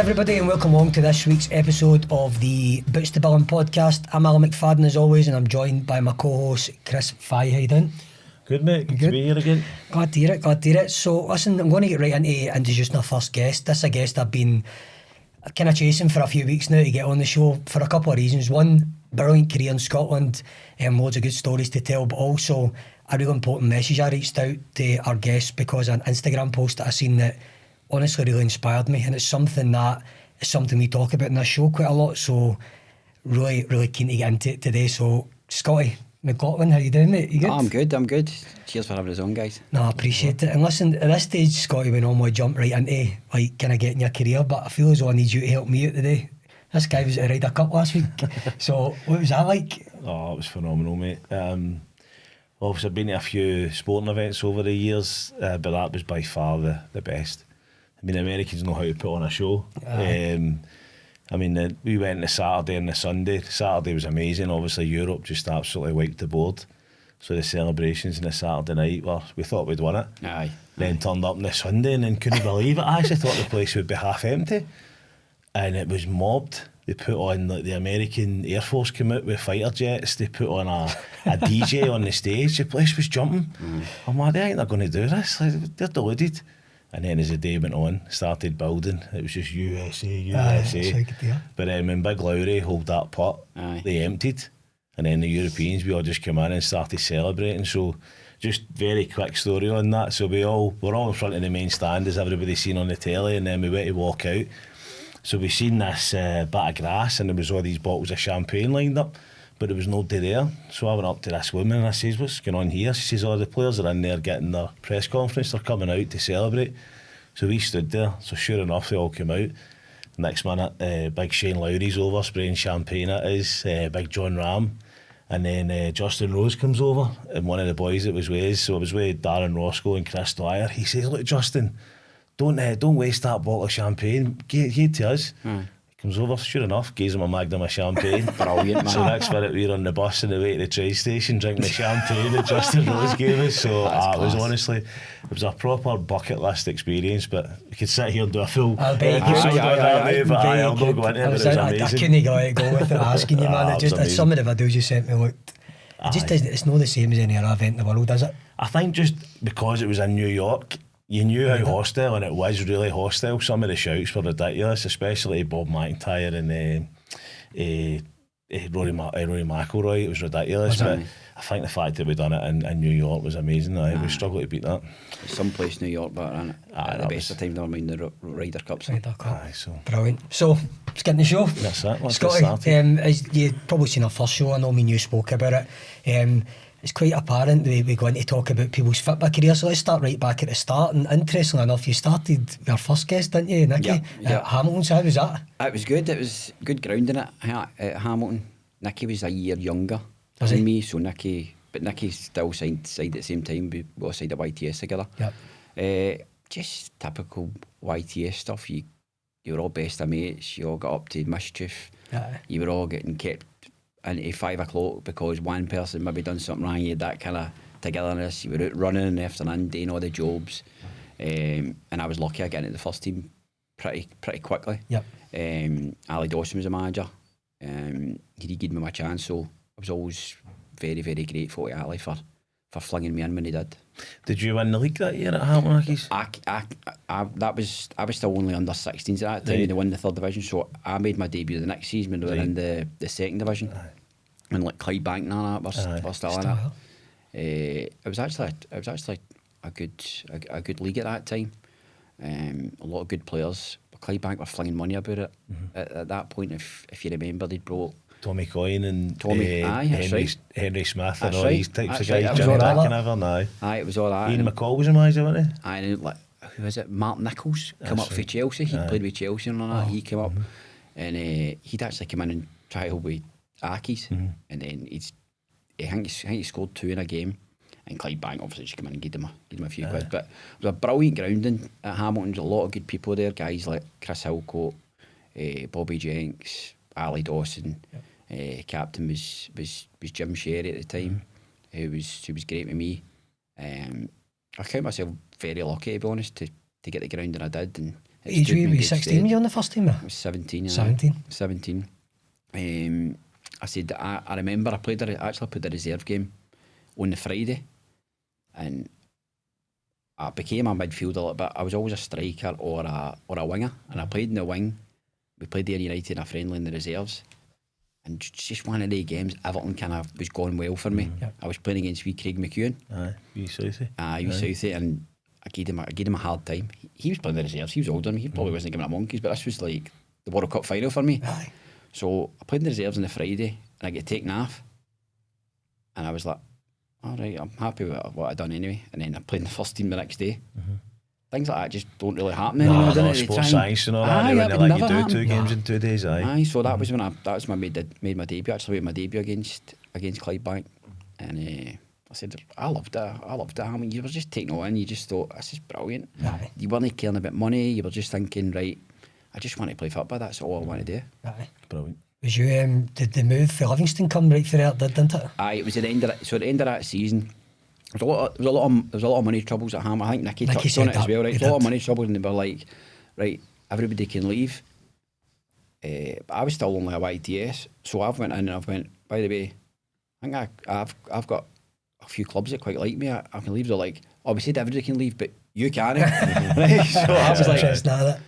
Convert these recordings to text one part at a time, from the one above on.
everybody, and welcome along to this week's episode of the Boots to Billing podcast. I'm Alan McFadden as always, and I'm joined by my co-host Chris Fye. How you doing? Good, mate. Good to be here again. Glad to hear it. So listen, I'm going to get right into introducing our first guest. This is a guest I've been kind of chasing for a few weeks now to get on the show for a couple of reasons. One, brilliant career in Scotland, loads of good stories to tell, but also a really important message. I reached out to our guest because an Instagram post that I seen that honestly really inspired me, and it's something we talk about in this show quite a lot, so really keen to get into it today. So Scotty McLaughlin, how you doing, mate? You good? I'm good. Cheers for having us on, guys. No, I appreciate it. And listen, at this stage, Scotty, we normally jump right into like kind of getting your career, but I feel as though I need you to help me out today. This guy was at the Ryder Cup last week. So what was that like? Oh, it was phenomenal, mate. Obviously I've been to a few sporting events over the years, but that was by far the best. I mean, Americans know how to put on a show. We went the Saturday and the Sunday. The Saturday was amazing. Obviously, Europe just absolutely wiped the board. So the celebrations on the Saturday night, we thought we'd won it. Aye. Then turned up on the Sunday and then couldn't believe it. I actually thought the place would be half empty. And it was mobbed. They put on, like, the American Air Force came out with fighter jets. They put on a DJ on the stage. The place was jumping. I'm like, they ain't going to do this. Like, they're deluded. And then as the day went on, started building. It was just USA. But when Big Lowry held that putt, they emptied. And then the Europeans, we all just came in and started celebrating. So just very quick story on that. So we're all in front of the main stand as everybody's seen on the telly, and then we went to walk out. So we seen this bit of grass, and there was all these bottles of champagne lined up, but there was nobody there. So I went up to this woman and I says, "What's going on here?" She says, "Oh, the players are in there getting their press conference. They're coming out to celebrate." So we stood there. So sure enough, they all came out. Next minute, big Shane Lowry's over spraying champagne at us, big John Ram. And then Justin Rose comes over, and one of the boys that was with us, so it was with Darren Roscoe and Chris Dwyer. He says, "Look, Justin, don't waste that bottle of champagne. Give it to us." He comes over, sure enough, gives him a magnum of champagne. Brilliant, man. So next minute we were on the bus on the way to the train station drinking the champagne that Justin Rose gave us. So it was a proper bucket list experience. But we could sit here and do a full episode on that, mate, but I'll not go into it. But it was amazing. I couldn't go with it asking you, man. Some of the videos you sent me looked. It's not the same as any other event in the world, is it? I think just because it was in New York, you knew how hostile, and it was really hostile. Some of the shouts were ridiculous, especially Bob McIntyre and Rory McIlroy. It was ridiculous, but I think the fact that we done it in New York was amazing. We struggled to beat that. Some place New York, but the best of time, never mind the Ryder Cup. So brilliant. So let's get in the show. That's it. Let's Scotty, get started. as you've probably seen our first show, I know me and you spoke about it. It's quite apparent we're going to talk about people's football career, so let's start right back at the start. And interestingly enough, you started with our first guest, didn't you, Nicky? At Hamilton. So how was that? It was good. It was good grounding at Hamilton. Nicky was a year younger than me, so Nicky still signed at the same time. We all signed at YTS together. Just typical YTS stuff. You were all best of mates. You all got up to mischief. You were all getting kept into 5 o'clock because one person maybe done something wrong. You had that kind of togetherness. You were out running in the afternoon, doing all the jobs, and I was lucky I got into the first team pretty quickly. Ali Dawson was a manager. He did give me my chance, so I was always very, very grateful to Ali for flinging me in when he did. Did you win the league that year at Hamilton? I was still only under 16s at that time. They won the 3rd division, so I made my debut the next season when we were in the 2nd division. And like Clyde Bank and all that were still in it. It was actually a good league at that time. A lot of good players. But Clyde Bank were flinging money about it at that point. If you remember, they'd brought Tommy Coyne and Henry Smith and all these types of guys. Jimmy Mackin, it was all that. Ian McCall was a manager, wasn't he? And like, who was it? Mark Nichols come up for Chelsea. He played with Chelsea and all that. He came up and he'd actually come in and trialled with Aki's, and then I think he scored 2 in a game. And Clyde Bank obviously just came in and gave him a few quid. But it was a brilliant grounding at Hamilton. There was a lot of good people there, guys like Chris Hillcoat, Bobby Jenks, Ali Dawson. Captain was Jim Sherry at the time, who was great with me. I count myself very lucky, to be honest, to get the grounding I did, and Age were you 16 when you on the first team? I was 17. Yeah. 17. I said I remember I played the reserve game on the Friday, and I became a midfielder a little bit. I was always a striker or a winger, and I played in the wing. We played Airdrie United in a friendly in the reserves, and just one of the games, Everton kind of was going well for me. I was playing against wee Craig McEwen. You Southie. You Southie, and I gave him a hard time. He was playing the reserves. He was older than me. He probably wasn't giving a monkeys, but this was like the World Cup final for me. So I played in the reserves on the Friday, and I get taken off, and I was like, all right, I'm happy with what I'd done anyway. And then I played in the first team the next day. Things like that just don't really happen anymore. No, sports science and all that. When they let you do 2 games in 2 days. So that was when I made my debut. Actually, made my debut against Clyde Bank, and I said I loved it. I mean, you were just taking it in. You just thought this is brilliant. You weren't caring about money. You were just thinking, right, I just want to play football. That's all I want to do. Brilliant. Was you did the move for Livingston come right for that, didn't it? It was at the end of that season. There was a lot of money troubles at Ham. I think Nicky touched on it as well, right? There was a lot of money troubles, and they were like, right, everybody can leave. But I was still only a YTS, so I went in and I went, by the way, I think I've got a few clubs that quite like me. I can leave. They're like, oh, we said everybody can leave, but you can't. Right? So I was like,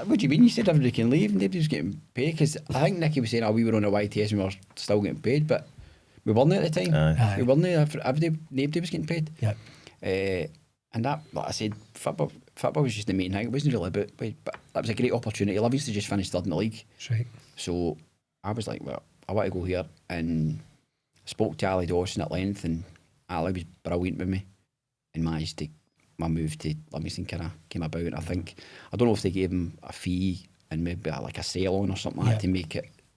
what do you mean you said everybody can leave? Nobody was getting paid, because I think Nicky was saying, we were on a YTS and we were still getting paid, but we weren't at the time. We weren't. Nobody was getting paid. And that, like I said, football was just the main thing. It wasn't really about, but that was a great opportunity. Livingston just finished third in the league. That's right. So I was like, well, I want to go here, and spoke to Ali Dawson at length, and Ali was brilliant with me, and managed to, my move to Livingston kind of came about. And I don't know if they gave him a fee and maybe like a sale on or something like that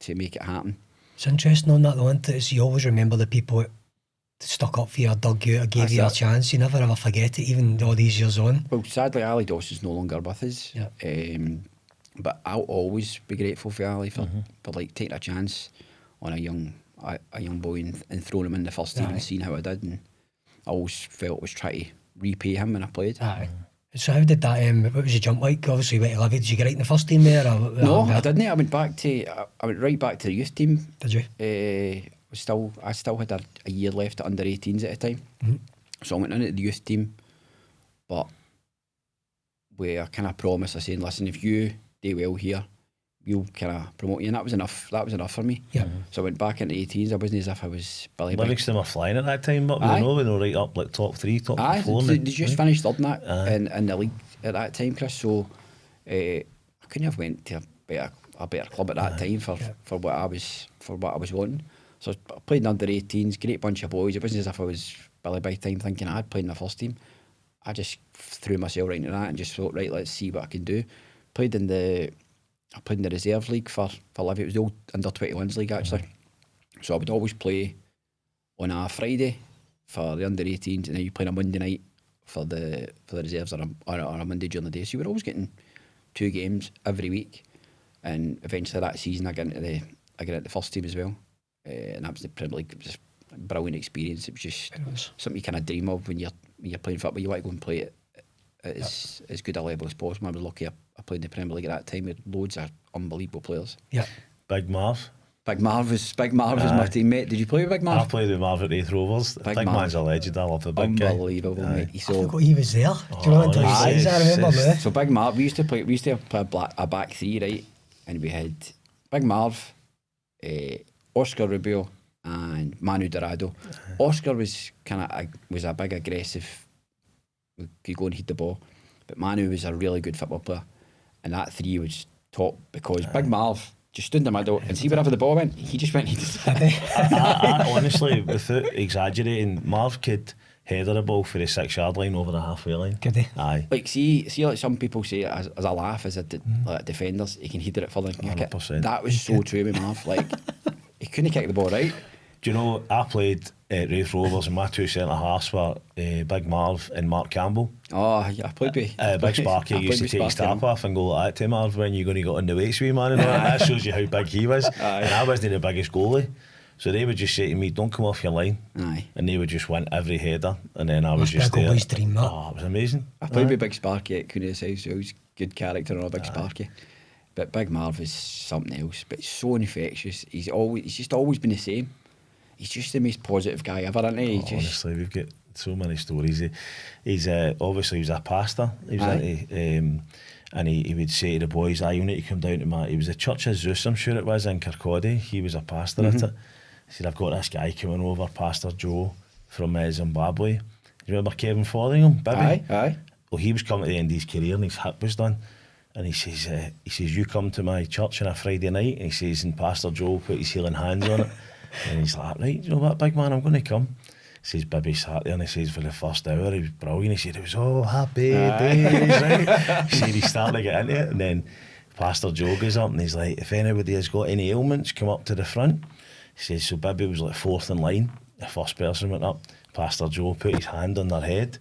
to make it happen. It's interesting on that though, isn't it? You always remember the people that stuck up for you, or dug you out, or gave you a chance. You never ever forget it, even all these years on. Well, sadly, Ali Dawson's no longer with us. But I'll always be grateful for Ali for like taking a chance on a young boy and throwing him in the first team and seeing how I did. And I always felt was trying to repay him when I played. So how did that? What was your jump like? Obviously, you went to Livy. Did you get right in the first team there? No, I didn't. I went right back to the youth team. Did you? I still had a year left at under 18s at the time, so I went in at the youth team. But where I kind of promised, I said, listen, if you do well here, we'll kind of promote you, and that was enough. That was enough for me. So I went back into 18s. I wasn't as if I was Billy. Livingston were flying at that time, but we were right up like top 3, top 4. They just finished third in the league at that time, Chris. So I couldn't have went to a better club at that time for what I was wanting. So I played in under 18s, great bunch of boys. It wasn't as if I was Billy by time thinking I'd played in the first team. I just threw myself right into that and just thought, right, let's see what I can do. I played in the reserve league for Livy. It was the old under 21s league actually. So I would always play on a Friday for the under 18s, and then you play on a Monday night for the reserves, or a Monday during the day. So you were always getting 2 games every week. And eventually that season I got into the first team as well. And that was the Premier League. It was a brilliant experience. It was just something you kind of dream of when you're playing football. You want to go and play it at as good a level as possible. I was lucky I played in the Premier League at that time with loads of unbelievable players. Big Marv. Big Marv was my teammate. Did you play with Big Marv? I played with Marv at Raith Rovers. Big man's a legend. I love the big guy. Unbelievable, mate. So, I forgot he was there. Do you know what I remember? So Big Marv, we used to play a back 3, right? And we had Big Marv, Oscar Rubio and Manu Dorado. Oscar was a big aggressive, could go and hit the ball, but Manu was a really good football player, and that 3 was top because Big Marv just stood in the middle and see wherever the ball went, he just went and hit it. I honestly, without exaggerating, Marv could header a ball for the 6-yard line over the halfway line. Could he? Aye. Like see like some people say as a laugh, as like defenders, he can header it further and kick it. That was so true with Marv. Like he couldn't kick the ball right. Do you know, I played at Raith Rovers and my 2 centre-halves were Big Marv and Mark Campbell. Oh, yeah, I played with Big Sparky used to take his top off and go like that to Marv, when you're going to go on the weights with man, and all that. That shows you how big he was. And I wasn't the biggest goalie. So they would just say to me, don't come off your line. And they would just win every header, and then I was just there. Dream, oh, it was amazing. I played with Big Sparky at Coona's house. good character and a big sparky. But Big Marv is something else. But so infectious. He's just always been the same. He's just the most positive guy ever, isn't he? Honestly, we've got so many stories. He's obviously he was a pastor. He was and he would say to the boys, you need to come down to he was the Church of Zeus, I'm sure it was, in Kirkcaldy. He was a pastor at it. He said, I've got this guy coming over, Pastor Joe from Zimbabwe. Do you remember Kevin Fotheringham, Bibby? Aye. Well, he was coming to the end of his career and his hip was done. And he says, you come to my church on a Friday night. And he says, and Pastor Joe put his healing hands on it. And he's like, right, you know what, big man, I'm going to come. He says, Bibby sat there and he says, for the first hour, he was brilliant. He said, it was all happy days, right? He said, he's starting to get into it. And then Pastor Joe goes up and he's like, if anybody has got any ailments, come up to the front. He says, so Bibby was like fourth in line. The first person went up. Pastor Joe put his hand on their head.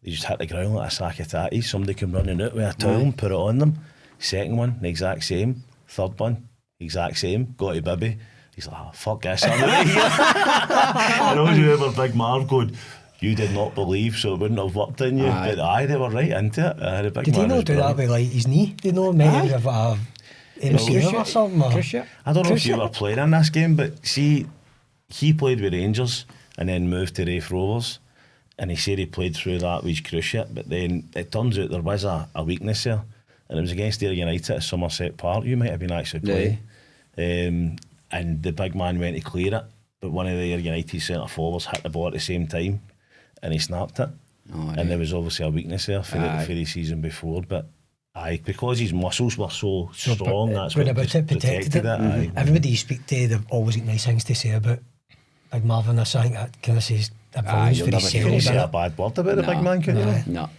They just hit the ground like a sack of tatties. Somebody came running out with a towel and put it on them. Second one, the exact same. Third one, exact same. Got to Bibby. He's like, fuck this, I'm out of here. And always remember Big Marv going, you did not believe, so it wouldn't have worked in you. But they were right into it. Did he not do that with like his knee? Did he not maybe have a MCL or something? I don't know if you were playing in this game, but see, he played with Rangers and then moved to Rafe Rovers. And he said he played through that with his cruciate, but then it turns out there was a weakness there. And it was against Airdrie United at Somerset Park. You might have been actually playing. And the big man went to clear it, but one of the Airdrie United centre forwards hit the ball at the same time and he snapped it. And there was obviously a weakness there for the season before, but because his muscles were so strong, that's what protected it. Everybody you speak to, they've always got nice things to say about Big Marvin. I think that kind of says a volumes for his You couldn't say a bad word about the big man, could you? No.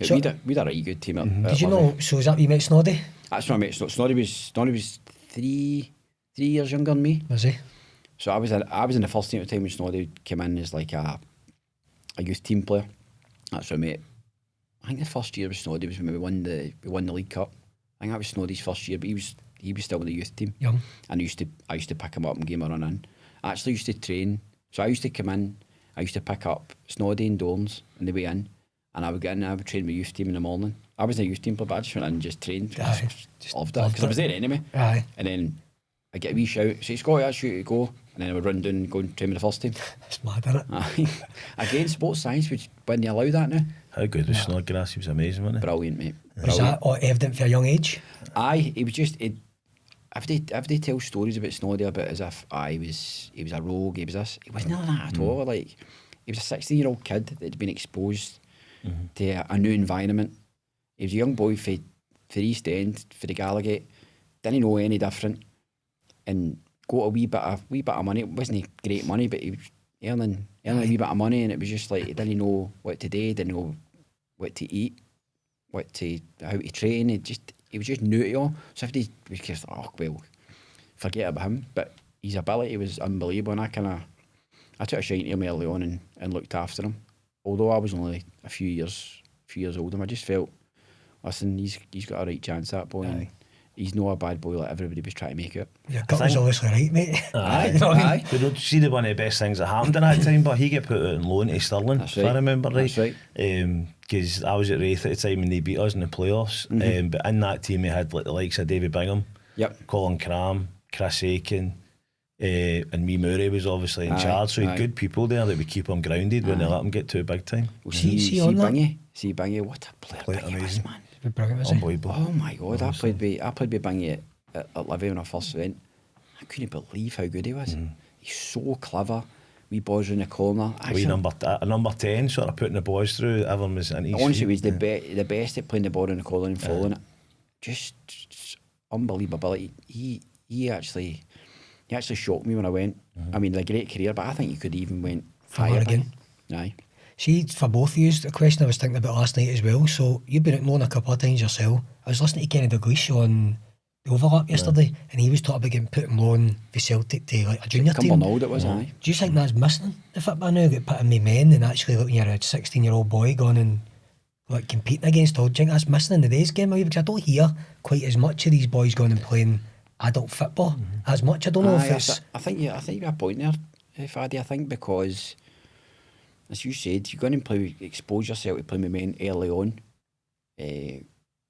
So, we had a really good team. Did you know, so is that you met Snoddy? That's when I met Snoddy. Snoddy was 3 years younger than me. Was he? So I was in the first team at the time when Snoddy came in as like a youth team player. That's when I met. I think the first year with Snoddy was when we won the League Cup. I think that was Snoddy's first year, but he was still in the youth team. Young. And I used to pick him up and give him a run in. I actually used to train. So I used to come in. I used to pick up Snoddy and Dorns on the way in, and I would get in and I would train my youth team in the morning. I was in a youth team player, but I just went in and just trained. Just loved it, because I was there anyway. And then I get a wee shout, say, Scotty, that's you to go. And then I would run down and go and train with the first team. That's mad, isn't it? Again, sports science, wouldn't you allow that now? How good was Snodgrass? He was amazing, wasn't he? Brilliant, mate. Was that all evident for a young age? Aye, he was just... If they tell stories about Snoddy about as if he was a rogue, he was this, he wasn't that at all. Like, he was a 16-year-old kid that had been exposed to a new environment. He was a young boy for East End, for the Gallagate, didn't know any different, and got a wee bit of money. It wasn't great money, but he was earning a wee bit of money, and it was just like he didn't know what to do, didn't know what to eat, how to train. He was just new to it all. So if he was just forget about him. But his ability was unbelievable, and I took a shine to him early on and looked after him. Although I was only a few years older, I just felt, listen, he's got a right chance, that boy, and he's not a bad boy like everybody was trying to make it. Your gut was obviously right, mate. Aye, you know what I mean? But don't see one of the best things that happened in that time, but he got put out on loan to Stirling, if I remember right. That's right. Because I was at Wraith at the time and they beat us in the playoffs. But in that team we had like the likes of David Bingham, Colin Cram, Chris Aiken, and me Murray was obviously in charge. So he had good people there that would keep him grounded when they let him get too big time. Well, see Bingy, what a player Bingy was, man. Unbelievable. Oh my God, I played with Bingy at Livy when I first went. I couldn't believe how good he was. He's so clever. We boys in the corner. Number 10 sort of putting the boys through. Everyone was in his honestly, he was the best at playing the ball in the corner and following it. Just unbelievable. He actually shocked me when I went. I mean, a great career, but I think you could even went higher again. Aye. See, for both of you, the question I was thinking about last night as well. So you've been at loan a couple of times yourself. I was listening to Kenny Dalglish on the Overlap yesterday, and he was talking about getting put in loan for Celtic to like a junior team. It was, aye. Do you think that's missing the football now? Get put in with men and actually like when you're a 16-year-old boy going and like competing against all. Do you think that's missing in today's game? Because I don't hear quite as much of these boys going and playing adult football as much. I don't know if it's. I think you have a point there, Faddy. I think because, as you said, you're going to expose yourself to playing with men early on.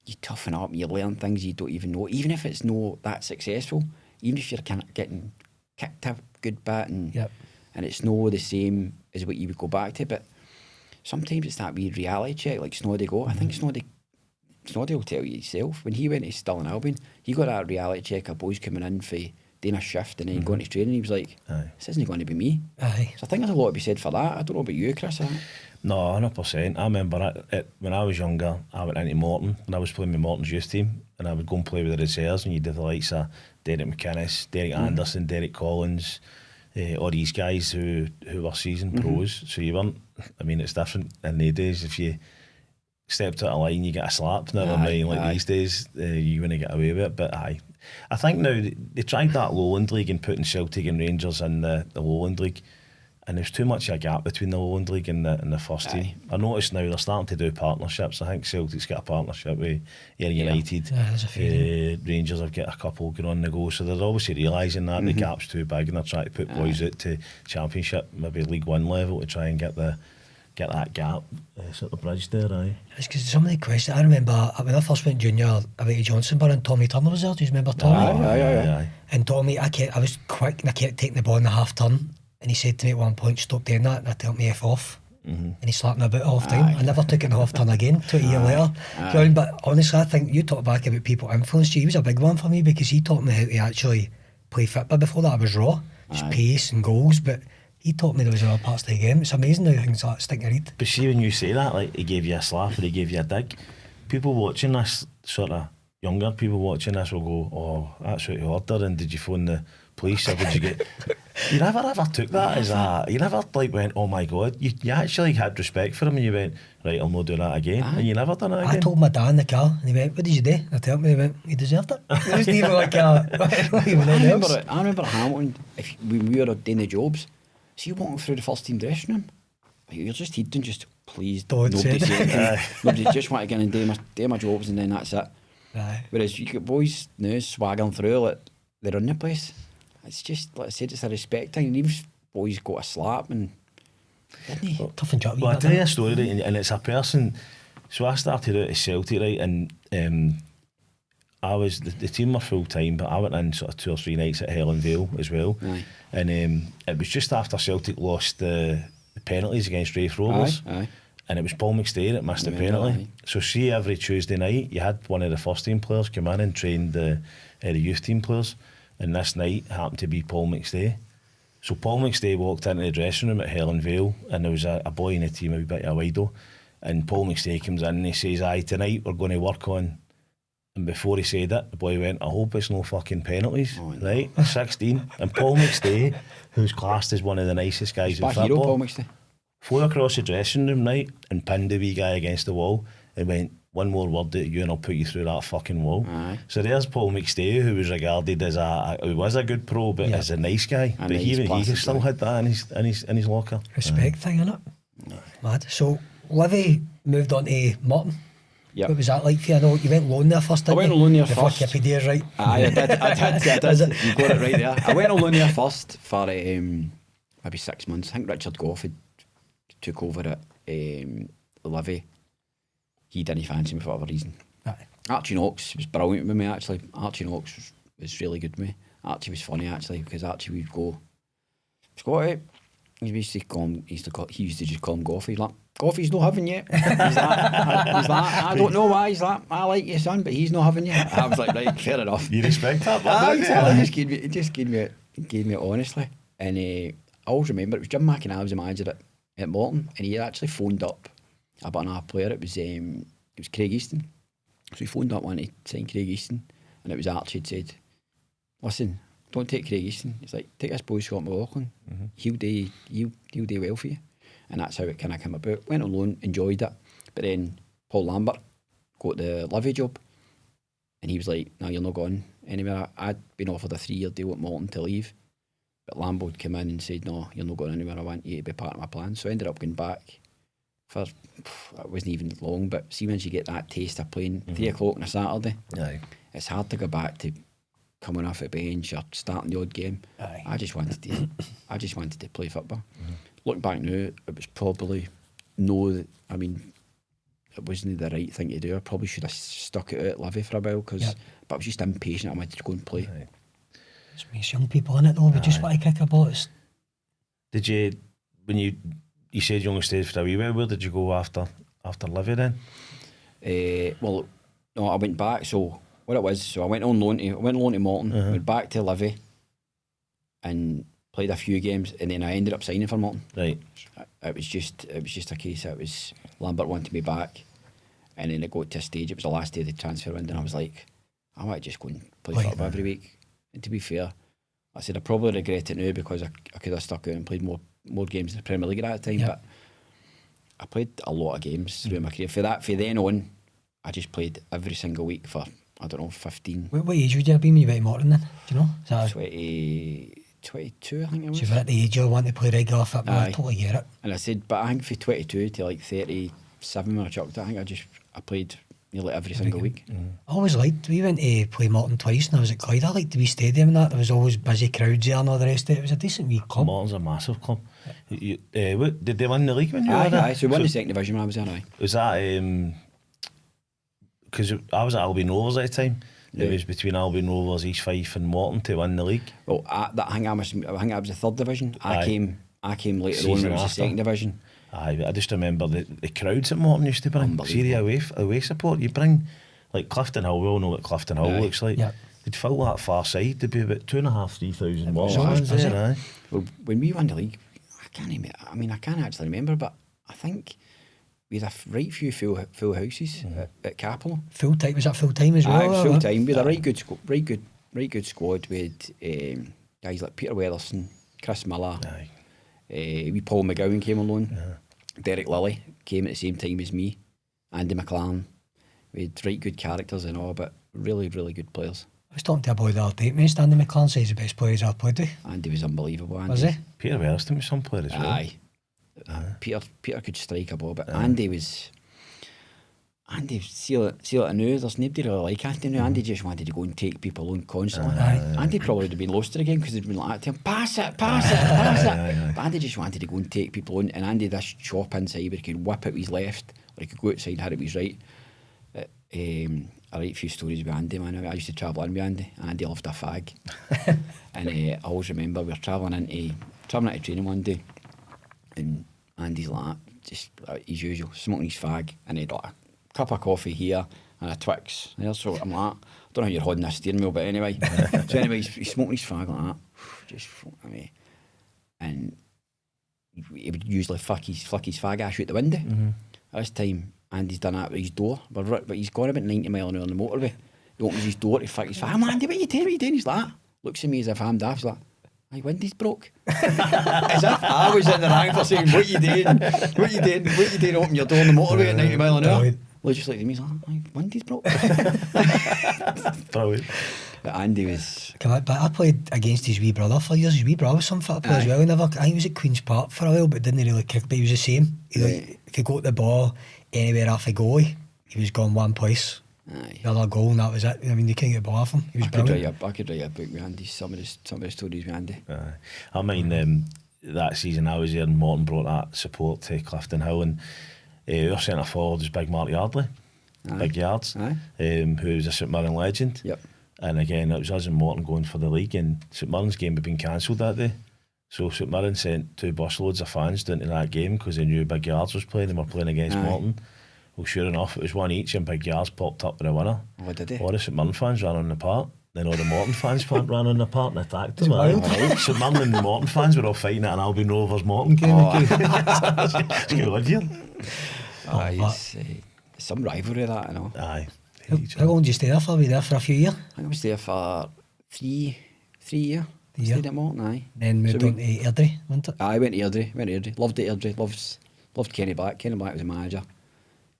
you toughen up, you learn things you don't even know, even if it's not that successful, even if you're kind of getting kicked a good bit and it's no the same as what you would go back to, but sometimes it's that wee reality check like Snoddy got. I think Snoddy will tell you himself, when he went to Stirling Albion, he got that reality check of boys coming in for doing a shift and then going to training, he was like, this isn't going to be me. So I think there's a lot to be said for that. I don't know about you, Chris. No, 100%. I remember when I was younger, I went into Morton and I was playing with Morton's youth team, and I would go and play with the reserves, and you did the likes of Derek McInnes, Derek Anderson, Derek Collins, all these guys who were seasoned pros. So you weren't, I mean, it's different in the days. If you stepped out of line, you get a slap. Never mind, like these days, you wouldn't get away with it. But I think now they tried that Lowland League and putting Celtic and Rangers in the Lowland League, and there's too much of a gap between the Lowland League and the first team. I noticed now they're starting to do partnerships. I think Celtic's got a partnership with Airdrie United. Rangers have got a couple going on the go, so they're obviously realising that the gap's too big, and they're trying to put boys out to Championship, maybe League One level, to try and get that gap sort of bridged there. It's because some of the questions I remember when I first went junior, I went to Johnsonborough and Tommy Turner was there. Do you remember Tommy? Aye. And Tommy, I was quick and I kept taking the ball in the half turn, and he said to me at one point, stop doing that, and I told me F off. And he slapped me about half time. I never took it in half turn again 20 years later. But honestly, I think you talk back about people influenced you. He was a big one for me because he taught me how to actually play football. Before that I was raw, just pace and goals, but he taught me there was other parts of the game. It's amazing how things like stick your head. But see, when you say that, like he gave you a slap or he gave you a dig, people watching this, sort of younger people watching this, will go, oh, that's what you ordered, and did you phone the police or did you get... You never ever took that as a... You never like went, oh my God. You actually had respect for him, and you went, right, I'll not do that again. And you never done it again. I told my dad in the car, and he went, what did you do? And I told him, he went, you deserved it. It wasn't even like a... I remember Hamilton, when we were doing the jobs, see you walking through the first team dressing room, you're just heeding, just please don't nobody say it. Nobody just want to get in and do my jobs, and then that's it. Whereas you get boys now swaggering through like they're on the place. It's just, like I said, it's a respect thing. And even boys got a slap, and didn't he? Tough and job. Well, I'll tell you a story, right, and it's a person. So I started out at Celtic, right, and I was the team were full time, but I went in sort of 2 or 3 nights at Helen Vale as well. And it was just after Celtic lost the penalties against Rafe Rovers. And it was Paul McStay that missed the penalty. So see, every Tuesday night you had one of the first team players come in and train the youth team players, and this night happened to be Paul McStay. So Paul McStay walked into the dressing room at Helen Vale, and there was a boy in the team, a wee bit of a wido, and Paul McStay comes in and he says, aye, tonight we're going to work on... And before he said it, the boy went, I hope it's no fucking penalties, right? 16. And Paul McStay, who's classed as one of the nicest guys in football, hero, Paul McStay, flew across the dressing room, right, and pinned the wee guy against the wall and went, one more word at you and I'll put you through that fucking wall. So there's Paul McStay, who was regarded as who was a good pro, but as a nice guy. But he still had that in his locker. Respect thing, innit? Mad. So Livy moved on to Morton. What was that like for you? I know you went loan there first, didn't you? I went on loan there first. Wikipedia, right? I did. You got it right there. I went on loan there first for maybe 6 months. I think Richard Goff had took over at Livy. He didn't fancy me for whatever reason. Archie Knox was brilliant with me, actually. Archie Knox was really good with me. Archie was funny, actually, because Archie would go, Scotty, he used to just call him Goffy. He's like, Goffy's not having you. He's like, I don't know why. He's like, I like you, son, but he's not having you. I was like, right, fair enough. You respect that? He just gave me it honestly. And I always remember, it was Jim McInnes was the manager at Morton, and he actually phoned up about another player. It was Craig Easton. So he phoned up wanting to sign Craig Easton, and it was Archie had said, listen, don't take Craig Easton. He's like, take this boy Scott McLaughlin. He'll do well for you. And that's how it kind of came about. Went on loan, enjoyed it. But then Paul Lambert got the Livy job, and he was like, no, you're not going anywhere. I'd been offered a 3-year deal at Morton to leave, but Lambo would come in and said, no, you're not going anywhere. I want you to be part of my plan. So I ended up going back for, it wasn't even long, but see, once you get that taste of playing 3 o'clock on a Saturday, it's hard to go back to coming off the bench or starting the odd game. I just wanted to play football. Looking back now, it was probably it wasn't the right thing to do. I probably should have stuck it out at Livy for a while, but I was just impatient. I wanted to go and play. Aye. It's young people in it though, we just want to kick a ball. Did you, when you said you only stayed for a wee while, where did you go after Livy then? Well, no, I went back. So what it was, I went on loan to Morton, went back to Livy, and played a few games, and then I ended up signing for Morton. Right. It was just a case. It was Lambert wanted me back, and then it got to a stage. It was the last day of the transfer window, and I was like, I might just go and play football every week. And to be fair, I said I probably regret it now because I could have stuck out and played more games in the Premier League at that time. But I played a lot of games through my career. For then on, I just played every single week for, I don't know, 15. What age would you have been when you went to Morton then? Do you know? 22, I think it was. So you're at the age you want to play regular football, I totally get it. And I said, but I think from 22 to like 37 when I chucked it, I think I played nearly every single week. I always liked, we went to play Morton twice and I was at Clyde. I liked the wee stadium and that. There was always busy crowds there and all the rest of it. It was a decent wee club. Morton's a massive club. What, did they win the league when you were there? Aye, so we won the second division when I was there, aye. Was that, because I was at Albion Rovers at the time. It was between Albion Rovers, East Fife and Morton to win the league. Well, I think I was the third division. I came later on when it was the second division. Aye, but I just remember the crowds at Morton used to bring. See the away support you bring, like Clifton Hill. We all know what Clifton Hill looks like. They'd fill that far side. There'd be about 2,500-3,000 Morton fans there. Well, when we won the league, I can't actually remember, but I think we had a right few full houses at Capel. Full time, was that full time as well? Aye, full time. We had a right good squad. We had guys like Peter Weatherson, Chris Miller. We Paul McGowan came along. Derek Lilly came at the same time as me. Andy McLaren. We had right good characters and all, but really, really good players. I was talking to a boy the other day, mate. Andy McLaren says he's the best player he's ever played with. Andy was unbelievable. Andy. Was he? Peter Weatherson was some player as well. Aye. Peter could strike a ball, but Andy see what I knew, there's nobody really like Andy now. Andy just wanted to go and take people on constantly. Andy probably would have been lost again because they'd been like that to him, pass it. But Andy just wanted to go and take people on, and Andy this chop inside where he could whip it with his left, or he could go outside, hit it with his right. I write a few stories with Andy, man. I used to travel in with Andy, and Andy loved a fag. And I always remember we were travelling into training one day, and Andy's like, just his usual, smoking his fag, and he'd like a cup of coffee here and a Twix there. So I'm like, I don't know how you're holding this steering wheel, but anyway. So anyway, he's smoking his fag like that, just and he would usually flick his fag ash out the window. This time, Andy's done that with his door, but he's gone about 90 miles an hour on the motorway. He opens his door to flick his fag. I'm like, Andy, what are you doing? He's like, looks at me as if I'm daft. He's like, my windows broke. As if I was in the rank for saying, what you doing? Open your door on the motorway at 90 miles an hour. Well, just like to me, he's like, my windows broke. Brilliant. But Andy was... But I played against his wee brother for years. His wee brother was some football player as well. I think he was at Queen's Park for a while, but didn't really kick. But he was the same. If he got the ball anywhere off a goalie, he was gone one place. The other goal, and that was it. I mean, you couldn't get the ball off him. He was brilliant. I could write a book with Andy. Some of the stories with Andy. I mean, that season I was there, and Morton brought that support to Clifton Hill, and our centre forward was Big Mark Yardley, Big Yards, who was a St Mirren legend. And again, it was us and Morton going for the league, and St Mirren's game had been cancelled that day. So St Mirren sent 2 busloads of fans down to that game because they knew Big Yards was playing and were playing against Morton. Well, sure enough, it was one each, and Big Yards popped up with a winner. What did he? All the St Mirren fans ran on the park. Then all the Morton fans ran on the park and attacked them. St Mirren and the Morton fans were all fighting at an Albion Rovers Morton game. It's good, here. Some rivalry that, I know. Aye. How long did you stay there for? Were you there for a few years? I think I was there for three years. I stayed at Morton, aye. Then moved on to Airdrie, wasn't it? I went to Airdrie. Loved it, Airdrie. Loved Kenny Black. Kenny Black was a manager.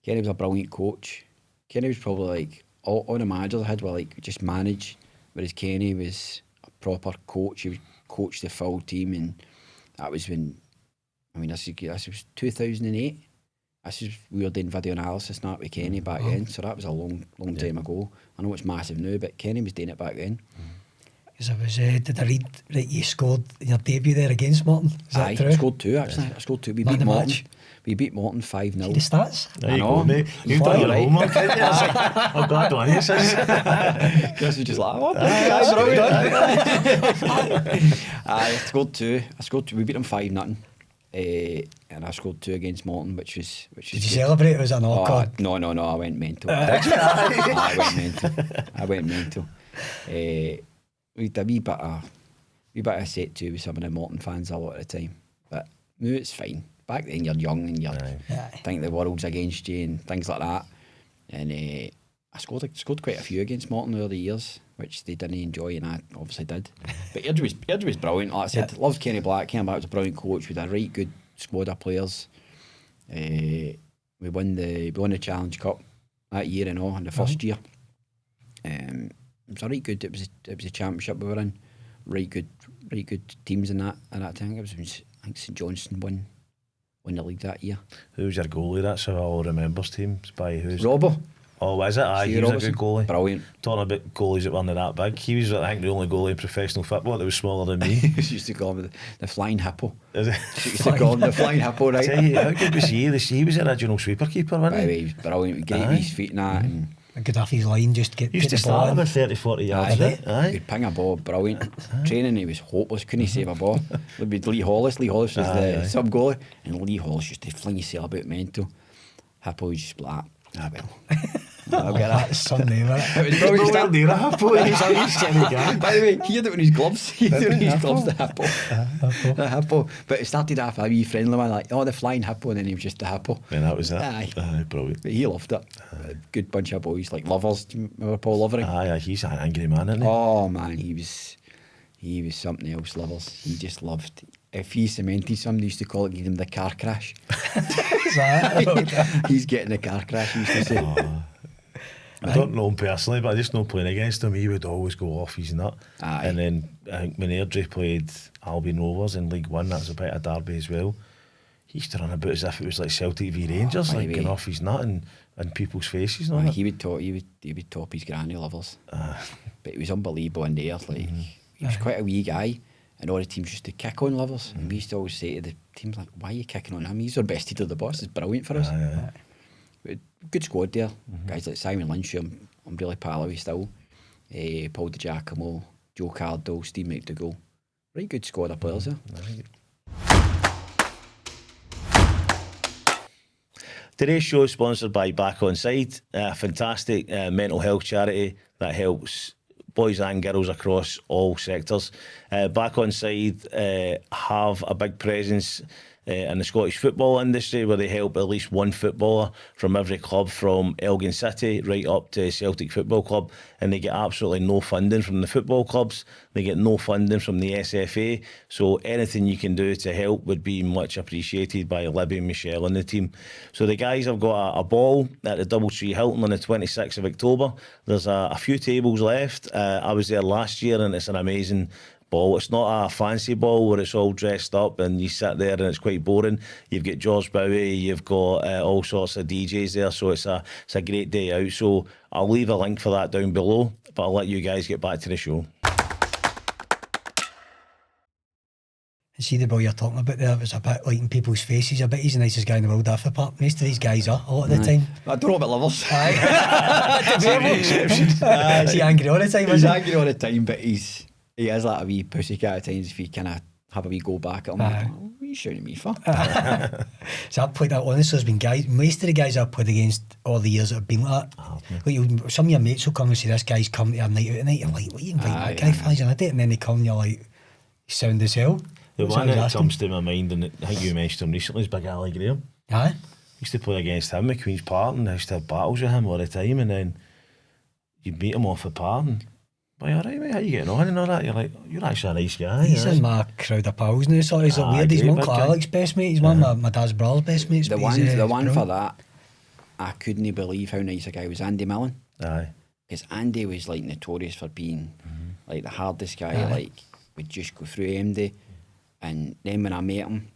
Kenny was a brilliant coach. Kenny was probably like, all the managers I had were like just manage, whereas Kenny was a proper coach. He would coach the full team, and that was when, I mean, this was 2008. We were doing video analysis and that with Kenny back then, so that was a long time ago. I know it's massive now, but Kenny was doing it back then. Because did I read that you scored in your debut there against Morton? Is that true? I scored 2 actually. I scored 2. We beat Morton. We beat Morton 5-0. See the stats? There you go, mate. You've done your homework, haven't you? I'm glad on you, sis. Chris was just like, what? Guys, I scored 2. We beat them 5-0. And I scored 2 against Morton, which was Did you celebrate or was that an awkward? No, I went mental. Did you? I went mental. We did a wee bit of set to with some of the Morton fans a lot of the time. But no, it's fine. Back then you're young and you think the world's against you and things like that. And I scored quite a few against Morton over the years, which they didn't enjoy, and I obviously did. But Airdrie was brilliant. Like I said, loved Kenny Black. Kenny Black was a brilliant coach with a right good squad of players. We won the Challenge Cup that year and all in the first year. It was a right good. It was a championship we were in. Right good teams in that time. I think St Johnstone won the league that year. Who was your goalie? That's how I all remembers teams by who's. Robbo. Oh, was it? Aye, he was a good goalie. Brilliant. Talking about goalies that weren't that big, he was, I think, the only goalie in professional football that was smaller than me. He used to call him the Flying Hippo. Is it? He used to call him the Flying Hippo, right? Tell you, how good was he? He was the original sweeper keeper, wasn't he? He was brilliant. Great with his feet and that. And good off his line, just get used to the ball start about 30-40 yards. Aye. He'd ping a ball, brilliant. Training, he was hopeless, couldn't save a ball. With Lee Hollis was the sub goalie, and Lee Hollis used to fling himself about mental. Hippo was just like, I'll get that. That's some name, right? It was brilliant. Don't near a Hippo. By the way, he had it on his gloves. The Hippo. But it started off a wee friendly one, like, the Flying Hippo, and then he was just the Hippo. And that was it. Aye. Brilliant. But he loved it. A good bunch of boys, like Lovers. Do you remember Paul Lovering? Aye, he's an angry man, isn't he? Oh man, he was something else, Lovers. He just loved. If he cemented somebody, used to call it, give him the car crash. Is that? He's getting the car crash, he used to say. I don't know him personally, but I just know playing against him, he would always go off his nut. Aye. And then I think when Airdrie played Albion Rovers in League One, that was a bit of derby as well. He used to run about as if it was like Celtic v Rangers, like getting off his nut and in people's faces. And all that. He would top his granny Lovers. But he was unbelievable in the air. Like he was quite a wee guy, and all the teams used to kick on Lovers. And we used to always say to the teams, like, why are you kicking on him? He's our best leader of the boss. It's brilliant for us. Good squad there. Guys like Simon Lynch, I'm really pal with still. Paul DiGiacomo, Joe Cardle, Steve McDougall. Right good squad of players there. Today's show is sponsored by Back On Side, a fantastic mental health charity that helps boys and girls across all sectors. Back On Side have a big presence in the Scottish football industry, where they help at least one footballer from every club from Elgin City right up to Celtic Football Club, and they get absolutely no funding from the football clubs. They get no funding from the SFA, so anything you can do to help would be much appreciated by Libby and Michelle and the team. So the guys have got a ball at the Doubletree Hilton on the 26th of October. There's a few tables left. I was there last year, and it's an amazing ball. It's not a fancy ball where it's all dressed up and you sit there and it's quite boring. You've got George Bowie, you've got all sorts of DJs there, so it's a great day out. So I'll leave a link for that down below, but I'll let you guys get back to the show. See the ball you're talking about there, it was a bit like in people's faces. I bet he's the nicest guy in the world off the park. Most of these guys are, a lot of the time. I don't know about Lovers. Is he angry all the time? He's angry all the time, but he is like a wee pussycat at times if you kind of have a wee go back at him. Like, what are you shouting at me for? So I've played that, honestly, there's been guys, most of the guys I've played against all the years that have been like that. Like, some of your mates will come and say, this guy's come to a night out tonight. You're like, what are you inviting that guy for? He's an idiot. And then they come and you're like, you sound as hell. The one that comes to my mind, and I think you mentioned him recently, is Big Ali Graham. Aye. Used to play against him at Queen's Park, and I used to have battles with him all the time, and then you'd meet him off the park and, well, all right, mate, how you getting on and all that? You're like, you're actually a nice guy. He's in my crowd of pals now, so he's like weird. He's one of Alec's best mate, he's one of my dad's brother's best mates. The one for that, I couldn't believe how nice a guy was Andy McLaren. Aye. Because Andy was like notorious for being like the hardest guy, like would just go through MD. And then when I met him,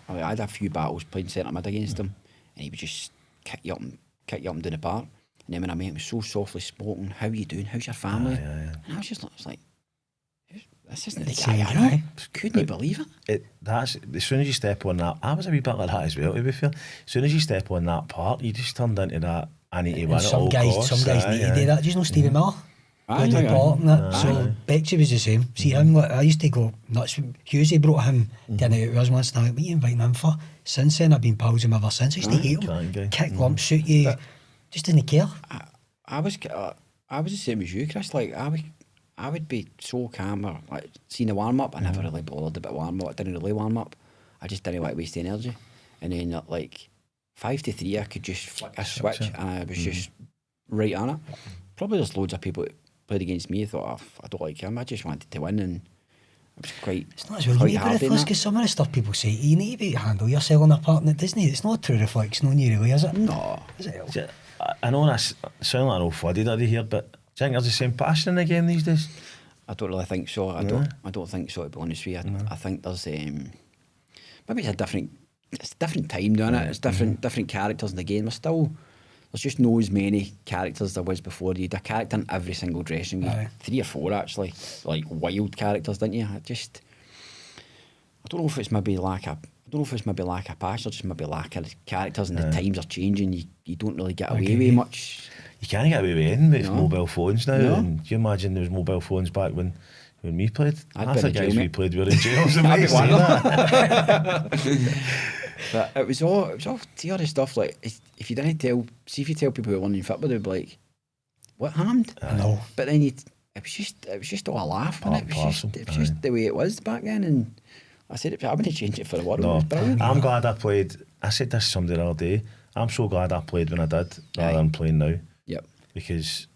I had a few battles playing centre mid against him, and he would just kick you up and down the park. And then when I met him, he was so softly spoken. How are you doing? How's your family? And I was just like, this isn't the guy I know. Couldn't believe it. That's as soon as you step on that. I was a wee bit like that as well, to be fair. As soon as you step on that part, you just turned into that. I need to win at all costs. Some guys need to do that. Do you know Stevie Miller? Aye. So Bexley was the same. See him, like, I used to go nuts. Hughesy brought him dinner out with us once, and I went, what are you inviting him for? Since then, I've been pals with him ever since. I used to hate him. Kick lumps, shoot you. Just didn't care. I was the same as you, Chris. Like, I would be so calm, or like seeing the warm up. I never really bothered about warm up. I didn't really warm up. I just didn't want to waste energy. And then at like 5 to 3, I could just flick a switch, and I was just right on it. Probably there's loads of people that played against me. Thought, I don't like him. I just wanted to win, and it was quite. It's not as well. You need to be ruthless, because some of the stuff people say, you need to be handle yourself on a part, and it doesn't. It's not a true reflection on you, really, is it? No. Is it? I know that sound like an old fuddy-duddy here, but do you think there's the same passion in the game these days? I don't really think so. I don't think so, to be honest with you. I think there's maybe it's a different time doing it. It's different characters in the game. There's just not as many characters there was before. You had a character in every single dressing room. 3 or 4 actually, like wild characters, didn't you? I don't know if it's maybe lack of passion, or just maybe lack of characters, and the times are changing. You don't really get away with much. You can't get away with anything with mobile phones now. No. And do you imagine there was mobile phones back when we played? Half the guys we played were in jail. I'd be one of them. But it was all theory stuff. Like, if you tell people who are learning football, they'd be like, "What happened?" No. But then it was just all a laugh, and it was just the way it was back then. And I said, I wouldn't change it for the world. No. It was brilliant. I'm glad I played. I said this to somebody the other day. I'm so glad I played when I did, rather than playing now. Yep. Because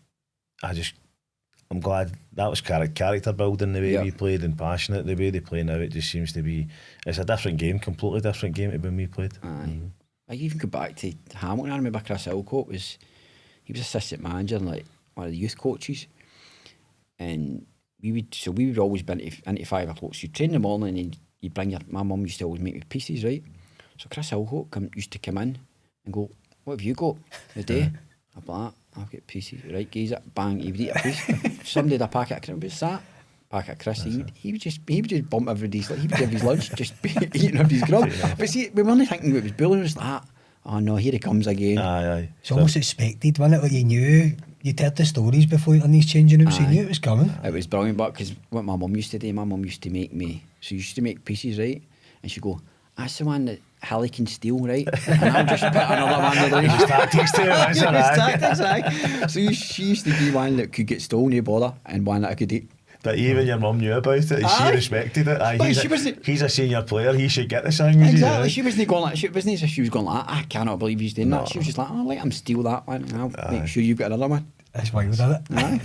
I'm glad that was character building, the way we played, and passionate. The way they play now, it just seems to be, it's a different game, completely different game to when we played. I even go back to Hamilton. I remember Chris Ilcoat he was assistant manager and like one of the youth coaches, and we would always be into 5 o'clock. So you'd train in the morning, and you'd bring my mum used to always make me pieces, right? So Chris Ilcoat used to come in and go, "What have you got today?" I'd be like, "I've got pieces." Right, gaze it, bang, he would eat a piece. Somebody had a packet of crisps. What's that? Packet of crisps. He would just bump everybody's, like, he would give his lunch, just be eating everybody's grub. But see, we weren't thinking it was bullying. It was like, oh no, here he comes again. Aye. It's almost expected, wasn't it? Like, you knew, you'd heard the stories before in these changing rooms, so you knew it was coming. It was brilliant, but because what my mum used to do, my mum used to make me, so she used to make pieces, right? And she'd go, "That's the one that Hilly can steal, right?" And I'll just put another one there. Tactics too, tactics, aye. So she used to be one that could get stolen, no bother, and one that I could eat. But even your mum knew about it, and she respected it. He's a senior player, he should get the thing. Exactly. She wasn't going like, she was going like, "I cannot believe he's doing that." She was just like, "I'll let him steal that one, and I'll make sure you've got another one." That's wild, isn't it? I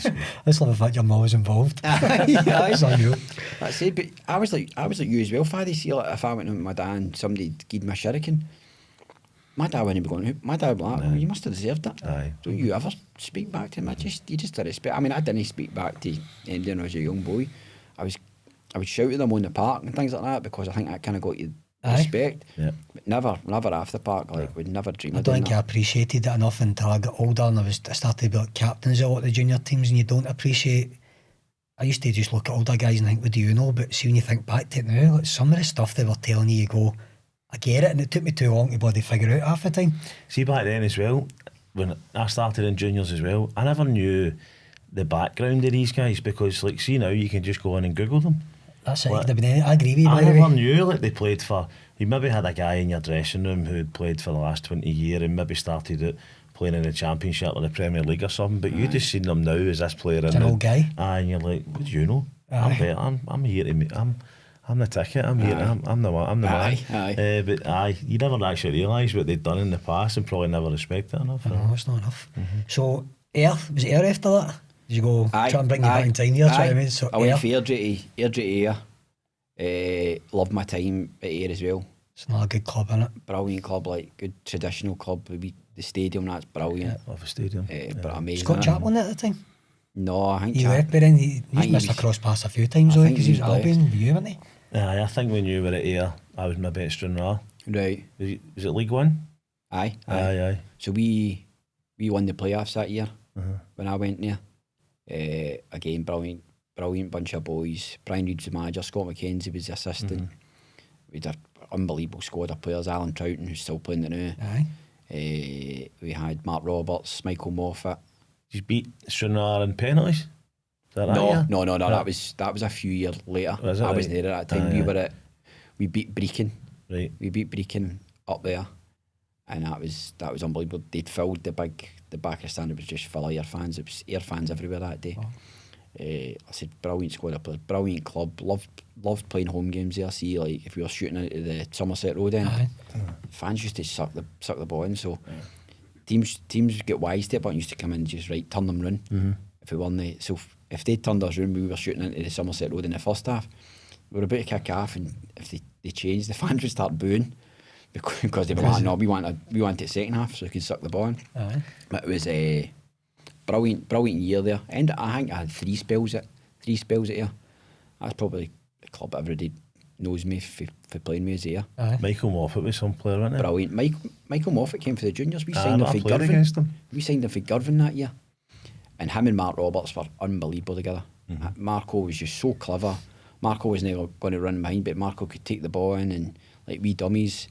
just love the fact your mum was involved. That's unreal. That's it. But I was like you as well, Faddy. See, like, if I went with my dad and somebody gave me a shuriken, my dad wouldn't be going. My dad would be like, "Well, you must have deserved it." Don't you ever speak back to him? You just didn't respect. I mean, I didn't speak back to Andy when I was a young boy. I would shout at them on the park and things like that, because I think that kind of got you respect. But never after the park. Like, would never dream of doing that. I don't think I appreciated it enough until I got older, and I started to be like captains of a lot of the junior teams, and you don't appreciate. I used to just look at older guys and think, "What do you know?" But see, when you think back to it now, like, some of the stuff they were telling you, you go, "I get it," and it took me too long to bloody figure out half the time. See, back then as well, when I started in juniors as well, I never knew the background of these guys, because, like, see now you can just go on and Google them. That's it. Like, I agree with you. I never knew, like, they played for. You maybe had a guy in your dressing room who had played for the last 20 years and maybe started it playing in the Championship or the Premier League or something, but you just seen them now as this player in an old guy. And you're like, "What do you know? I'm better. I'm here to meet. I'm the ticket. I'm here. I'm the man." But you never actually realise what they'd done in the past, and probably never respect it enough. No, it's not enough. So, was it Ayr after that? Did you go try and bring you back in time here? So I went for Airdrie to Ayr. Loved my time at Ayr as well. It's not a good club, innit? Brilliant club, like good traditional club. The stadium, that's brilliant. Love the stadium. But amazing. Scott Chaplin at the time? No, I think he left, but then he's missed a cross pass a few times though, because he was Albion with you, wasn't he? I think when you were at Ayr, I was maybe at Stranraer. Right. Was it League One? Aye. So we won the playoffs that year when I went there. Again, brilliant brilliant bunch of boys. Brian Reid was the manager, Scott McKenzie was the assistant. We had an unbelievable squad of players. Alan Troughton, who's still playing the now. We had Mark Roberts, Michael Moffat. You beat Stranraer in penalties? Is that right? No. That was a few years later. Was I right? wasn't there at that time. We beat Brecon. Right. We beat Brecon up there, and that was unbelievable. They'd filled the back of the stand. It was just full of Ayr fans. It was Ayr fans everywhere that day. I said, brilliant squad of players, brilliant club. Loved playing home games there. See, like if we were shooting into the Somerset Road end, fans used to suck the ball in. So teams get wise to it, but used to come in and just turn them round. If we won if they turned us round, we were shooting into the Somerset Road in the first half. We were about to kick off, and if they changed, the fans would start booing because they were like, no, we want it second half so we could suck the ball in. But it was a brilliant year there. And I think I had three spells at Ayr. That's probably the club everybody knows me for playing me as Ayr. Michael Moffat was some player, wasn't he? Brilliant. Michael Moffat came for the juniors. We signed him for Girvan that year. And him and Mark Roberts were unbelievable together. Marco was just so clever. Marco was never going to run behind, but Marco could take the ball in and like wee dummies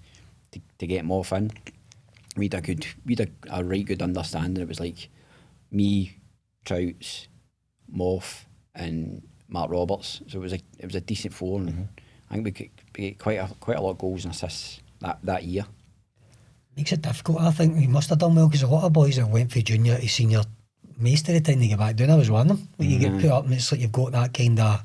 to get him off in. We had a right good understanding. It was like me, Trouts, Moff, and Mark Roberts. So it was a decent four, and I think we got quite a lot of goals and assists that year. Makes it difficult. I think we must have done well because a lot of boys that went from junior to senior, most of the time they get back down. I was one of them. Like you get put up and it's like you've got that kind of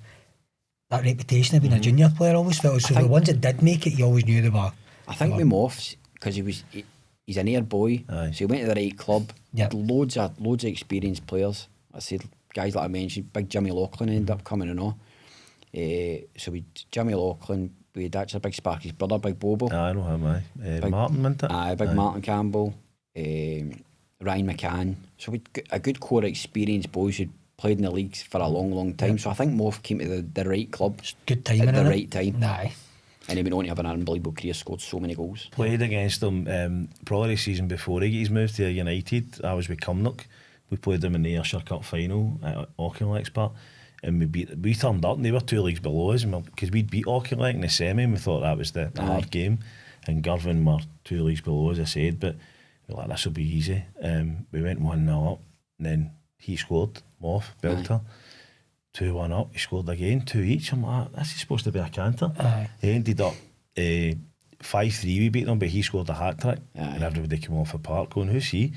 that reputation of being a junior player. I always felt so. The ones that did make it, you always knew they were. I think with Moff, because he's an Ayr boy, so he went to the right club. Yep. Loads of experienced players. I said guys like I mentioned, big Jimmy Laughlin ended up coming and all. So Jimmy Laughlin, we had actually Big Sparky's brother, Big Bobo. I know him, Martin, wasn't it? Big Martin Campbell, Ryan McCann. So we'd got a good core of experienced boys who'd played in the leagues for a long time. So I think Moff came to the right club. Good timing at the right time. Aye. And he went on to have an unbelievable career, scored so many goals. Played against them probably the season before he's moved to United. I was with Cumnock. We played them in the Ayrshire Cup final at Auchinleck Expert, and we turned up and they were 2 leagues below us because we'd beat Auchinleck in the semi and we thought that was the hard game, and Girvan were 2 leagues below, as I said, but we were like, this will be easy. We went 1-0 up and then he scored, Moff, belter. 2-1 up, he scored again, 2 each. I'm like, this is supposed to be a canter. He ended up 5-3, we beat them, but he scored a hat-trick and everybody came off the park going, who's he?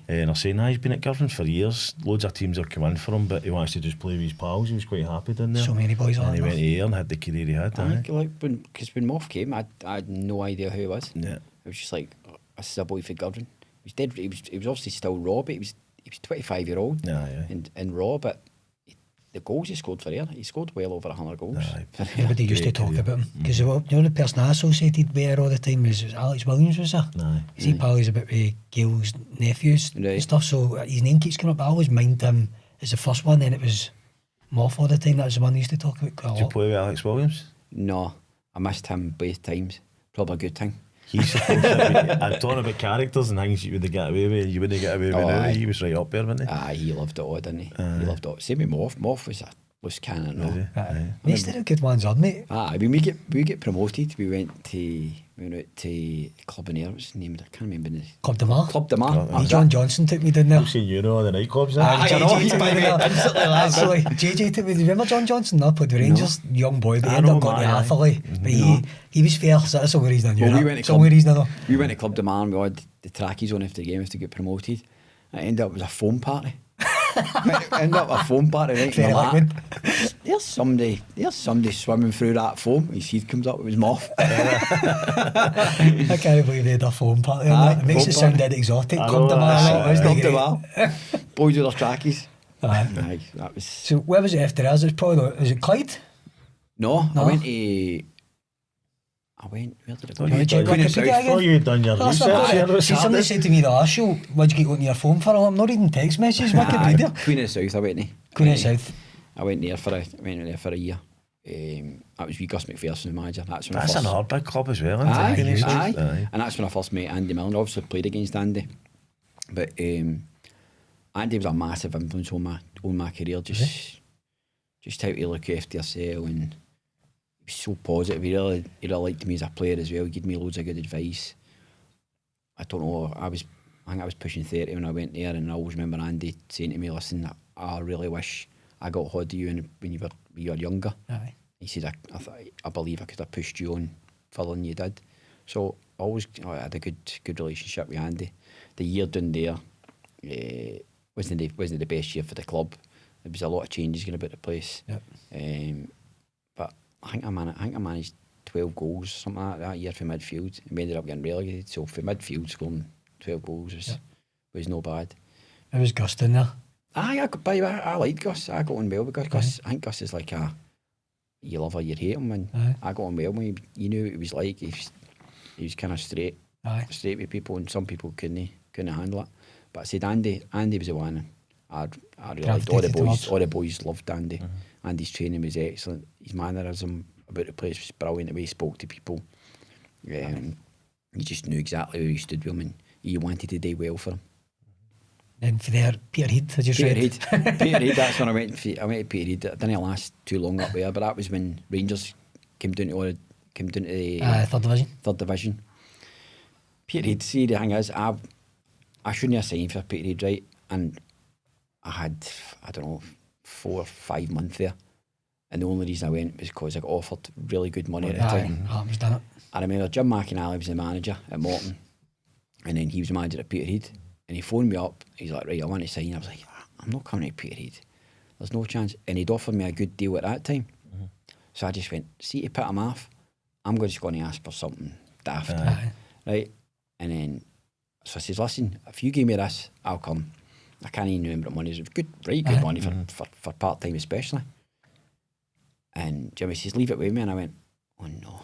And I saying, he's been at Girvan for years, loads of teams have come in for him, but he wants to just play with his pals. He was quite happy down there. So many boys on. And he went to Ayr and had the career he had. Because when Moff came, I had no idea who he was. Yeah. It was just like, this is a boy for Girvan. He was dead. He was obviously still raw, but he was 25-year-old and raw, but the goals he scored for Ayr, he scored well over 100 goals. Everybody used to talk about him because the person I associated with Ayr all the time was Alex Williams, was there? He pals about with Gail's nephews and stuff, so his name keeps coming up. I always mind him as the first one, then it was Moff all the time. That was the one I used to talk about quite a lot. Did you play with Alex Williams? No, I missed him both times. Probably a good thing. He's supposed to be, I'm talking about characters and things you wouldn't get away with. You wouldn't get away with now. He was right up there, wasn't he? He loved it all, didn't he? He loved it all. Same with Moff. Moff was a loose cannon. Most of the good ones are, mate. When we get promoted, we went out to Club in Ayr. What's the name? I can't remember the Club de Mar. Club de Mar. John Johnson took me down there. I've seen you know the nightclubs. JJ took me. JJ took me. Remember John Johnson? I played with Rangers, young boy, but he ended up going to Atherley. But he was fair, so that's the only reason I knew. We went to Club de Mar and we had the trackies on after the game to get promoted. It ended up with a foam party. End up a foam party right in the lap. There's somebody swimming through that foam. His head comes up with his Moff. I can't believe they had a foam party. It makes it sound dead exotic. Club de Mar. Boys with their trackies. That was. So where was it after us? Was it Clyde? No, I went to. Where did I go? Queen of South. Oh, you done your research. See, somebody said to me the last show, what'd you get on your phone for? I'm not reading text messages, Wikipedia. Queen of South I went to. Queen of South. I went there for a year. That was with Gus McPherson, the manager. That's another big club as well, aye. And that's when I first met Andy McLaren. Obviously played against Andy. But Andy was a massive influence on my career. Just just how to look after yourself, and he was so positive. He really liked me as a player as well. He gave me loads of good advice. I don't know, I think I was pushing 30 when I went there, and I always remember Andy saying to me, listen, I really wish I got hold of you when you were younger. Aye. He said, I believe I could have pushed you on further than you did. So I had a good relationship with Andy. The year down there wasn't the best year for the club. There was a lot of changes going about the place. Yep. But I think I managed 12 goals, something like that year for midfield. And we ended up getting relegated. So for midfield, scoring 12 goals was no bad. It was Gus in there. I liked Gus. I got on well with Gus. I think Gus is like you love or you hate him, and I got on well with him. You knew what he was like. He was kind of straight with people, and some people couldn't handle it. But I said Andy was the one. I really liked all the boys loved Andy. Mm-hmm. Andy's training was excellent. His mannerism about the place was brilliant. The way he spoke to people, he just knew exactly where he stood with them, and he wanted to do well for him. Then for there, Peterhead, I just read. Peterhead, that's when I went to Peterhead. It didn't last too long up there, but that was when Rangers came down to the third division. Peterhead, see, the thing is, I shouldn't have signed for Peterhead, right? And I had, 4 or 5 months there. And the only reason I went was because I got offered really good money at the time. Happens, done it. I remember Jim McInally was the manager at Morton, and then he was the manager at Peterhead. And he phoned me up. He's like, right, I want to sign. I was like, I'm not coming to Peterhead. There's no chance. And he'd offered me a good deal at that time. Mm-hmm. So I just went, see, to put him off, I'm just going to ask for something daft. Right? And then, so I says, listen, if you give me this, I'll come. I can't even remember what money. It was good money for part-time especially. And Jimmy says, leave it with me. And I went, oh no.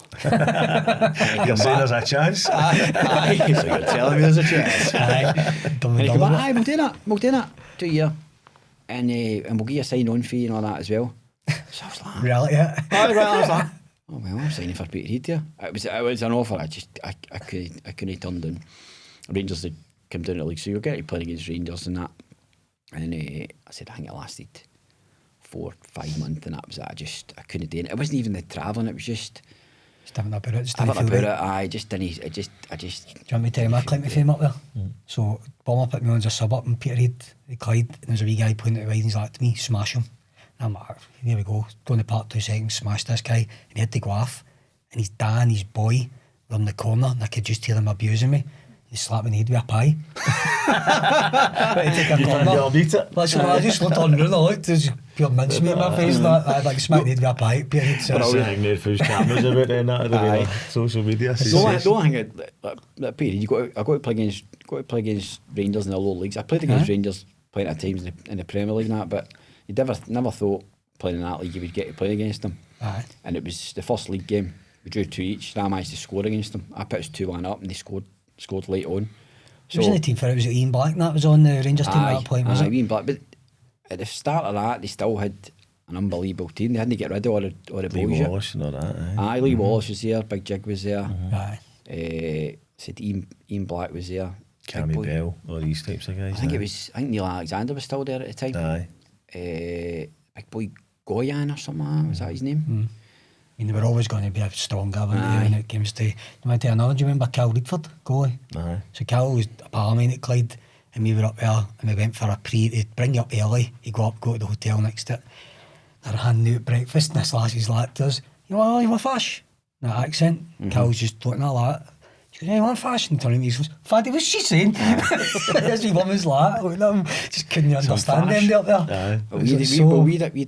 You're saying there's a chance? Aye. So you're telling me there's a chance? Aye. And he came back, aye, we'll do that. 2 years. And we'll give you a sign-on fee and all that as well. So I was like... Reality, yeah. I was like, oh well, I'm signing for Peterhead here. It was an offer I couldn't turn down. Rangers had come down to the league, so you'll get to play against Rangers and that. And I said, I think it lasted 4 or 5 months, and that was it. I couldn't do it. It wasn't even the travelling, it was just having about it. I just didn't. Do you want me to tell you my claim to fame up there? So Bomber put me on as a sub up in Peterhead, Clyde, and there's a wee guy playing it wide, and he's like to me, smash him. And I'm like, here we go, go in the park 2 seconds, smash this guy, and he had to go off, and his dad and his boy were in the corner, and I could just hear him abusing me. He slapped me in the head with a pie. That's what I just looked on and I looked, there's pure mincemeat in my face, and I like smacked the head with a pie. That's the thing there, who's cameras about then, that social media. The only thing that period, I got to play against Rangers in the lower leagues. I played against Rangers plenty of times in the Premier League and that, but you never thought playing in that league you would get to play against them. And it was the first league game, we drew 2 each, and I managed to score against them. I put us 2-1 up, and they scored late on. So, was in the team for it? Was it Ian Black that was on the Rangers team at that point, was it? Ian Black, but at the start of that, they still had an unbelievable team. They hadn't get rid of all the boys. Lee Wallace and all that. Lee Wallace was there, Big Jig was there. Said Ian Black was there. Cammy Bell, all these types of guys. I think Neil Alexander was still there at the time. Big boy Goyan or something, was that his name? I mean, they were always going to be a stronger when it comes to... You want to tell another? Do you remember Cal Reedford, goalie? So Cal was a pal of mine at Clyde, and we were up there, and we went for a they'd bring you up early, you go to the hotel next to it, they're handing out breakfast, and this lassie's like to us, you want a fish? That accent. Cal's just looking at that. She goes, hey, you want fish? And turning to me, he goes, Faddy, what's she saying? As my mum was like, looking at him, just couldn't understand them up there. We had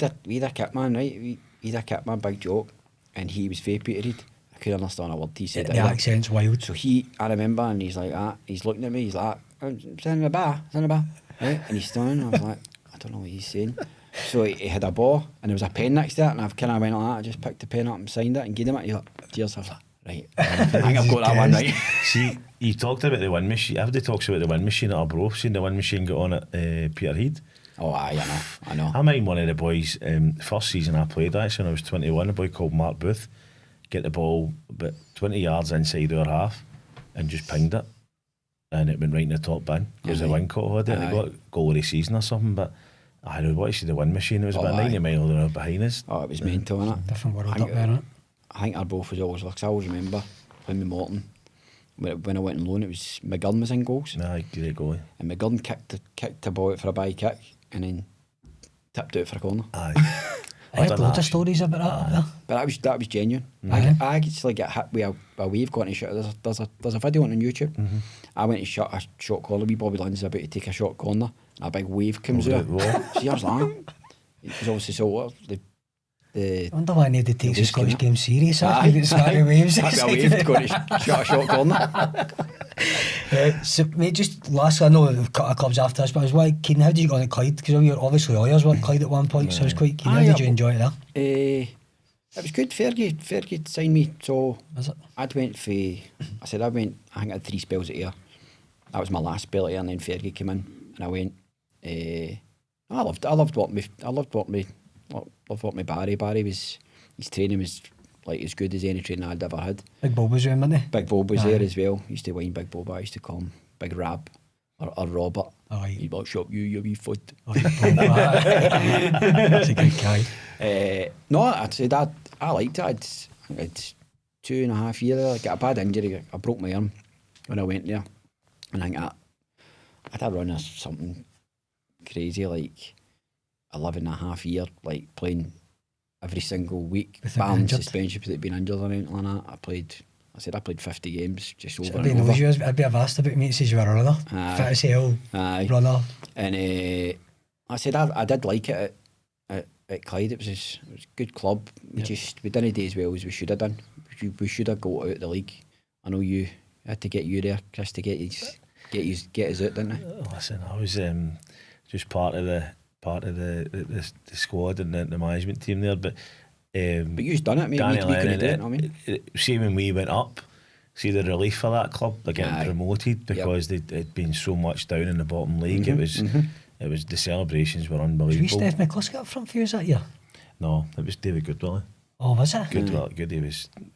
a kit man, right? We had a kit man, Big Joke. And he was fair Peterhead. I couldn't understand a word he said. The accent's wild. So I remember, and he's like that. He's looking at me. He's like, "It's in the bar, right?" And he's standing. I was like, I don't know what he's saying. So he had a ball, and there was a pen next to it, and I kind of went like that. I just picked the pen up and signed it and gave him it. He's like, cheers. I was like, right. I think I've got that one right. See, you talked about the wind machine. Everybody talks about the wind machine at Arbroath. Seen the wind machine go on at Peterhead. Oh, I know. I mind one of the boys, first season I played actually when I was 21, a boy called Mark Booth, get the ball about 20 yards inside our half and just pinged it, and it went right in the top bin. It was a wing cut, had it, and it got goal of the season or something, but I know what you see the wind machine. It was about 90 miles an hour behind us. Oh, it was mental, innit? Different world up there, innit? I think our both was always like, I always remember playing with Morton. When I went on loan, it was McLaughlin was in goals. Nah, great goalie. And McLaughlin kicked the ball out for a bye kick and then tipped out for a corner. Aye. I heard loads of stories about that. But that was genuine. I actually get hit with a wave going to shot. There's a video on YouTube. I went to shot a shot corner. Wee Bobby Lynn's about to take a shot corner. And a big wave comes out. See, I was like, it was obviously so what I wonder why nobody takes the Scottish game serious after it's starting waves. That'd be a wave to go to shot a shot corner. So, mate, just lastly, I know we've cut our clubs after this, but I was like, keen, how did you go on to Clyde? Because you're obviously all yours were at Clyde at one point, so I was quite keen. How did you enjoy it there? It was good. Fergie signed me. So was it? I think I had 3 spells at Ayr. That was my last spell at Ayr, and then Fergie came in, and I went. I loved what me Barry. Barry was, his training was like as good as any training I'd ever had. Big Bob was there, wasn't he? Big Bob was there as well. Used to wine Big Bob. I used to call him Big Rab or Robert. He'd like, shut up you wee foot. That's a good guy. No, I'd say that I liked it. I'd 2.5 years. I got a bad injury. I broke my arm when I went there, and I think I had a run of something crazy like 11.5 years, like playing every single week, barring suspension because they'd been injured or anything like that. I played 50 games just over and over. I'd be vast about me. It says you were a runner, fit as hell, runner. And I said I did like it at Clyde. It was a good club. We didn't do as well as we should have done. We should have got out the league. I know you had to get you there, Chris, to get us out, didn't I? Listen, I was just part of the squad and the management team there, but you've done it, mate. We couldn't do it, I mean. See, when we went up, see the relief for that club, they're getting promoted because they'd been so much down in the bottom league. It was the celebrations were unbelievable. Was Steph McCluskey up front for you that year? No, it was David Goodwillie. Oh, was it? Good.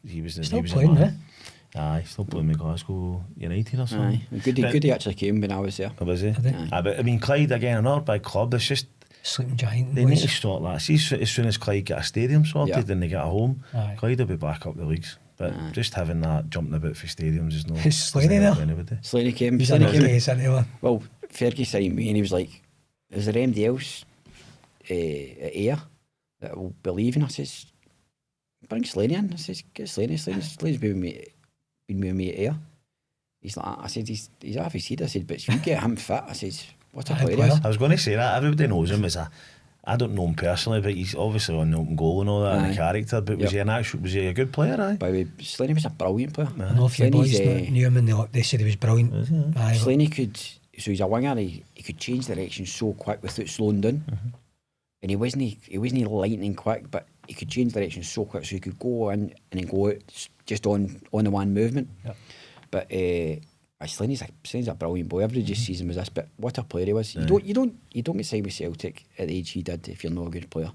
He was still playing, eh? Aye, still playing with Glasgow United or something. Goody actually came when I was there. Oh, was he? But I mean, Clyde again, another big club. It's just sleeping giant. They need to sort that. See, as soon as Clyde get a stadium sorted and they get a home, Clyde will be back up the leagues. But just having that jumping about for stadiums is no. Is Slaney there? Slaney came. Well, Fergie signed me and he was like, "Is there anybody else at Ayr that will believe in?" I says, "Bring Slaney in." I says, "Get Slaney. Slaney's been with me at Ayr." He's like, I said, he's half his head. I said, but if you get him fit, I said, what a player. I was going to say that. Everybody knows him as I don't know him personally, but he's obviously on the open goal and all that, and a character. But was he a good player? By the way, Slaney was a brilliant player. I know a few boys knew him and they said he was brilliant. Slaney could, so he's a winger. He could change direction so quick without slowing down, and he wasn't lightning quick, but he could change direction so quick, so he could go in and then go out just on the one movement. But Slaney's a brilliant boy. Everybody just sees him as this, but what a player he was. You don't get signed with Celtic at the age he did if you're not a good player.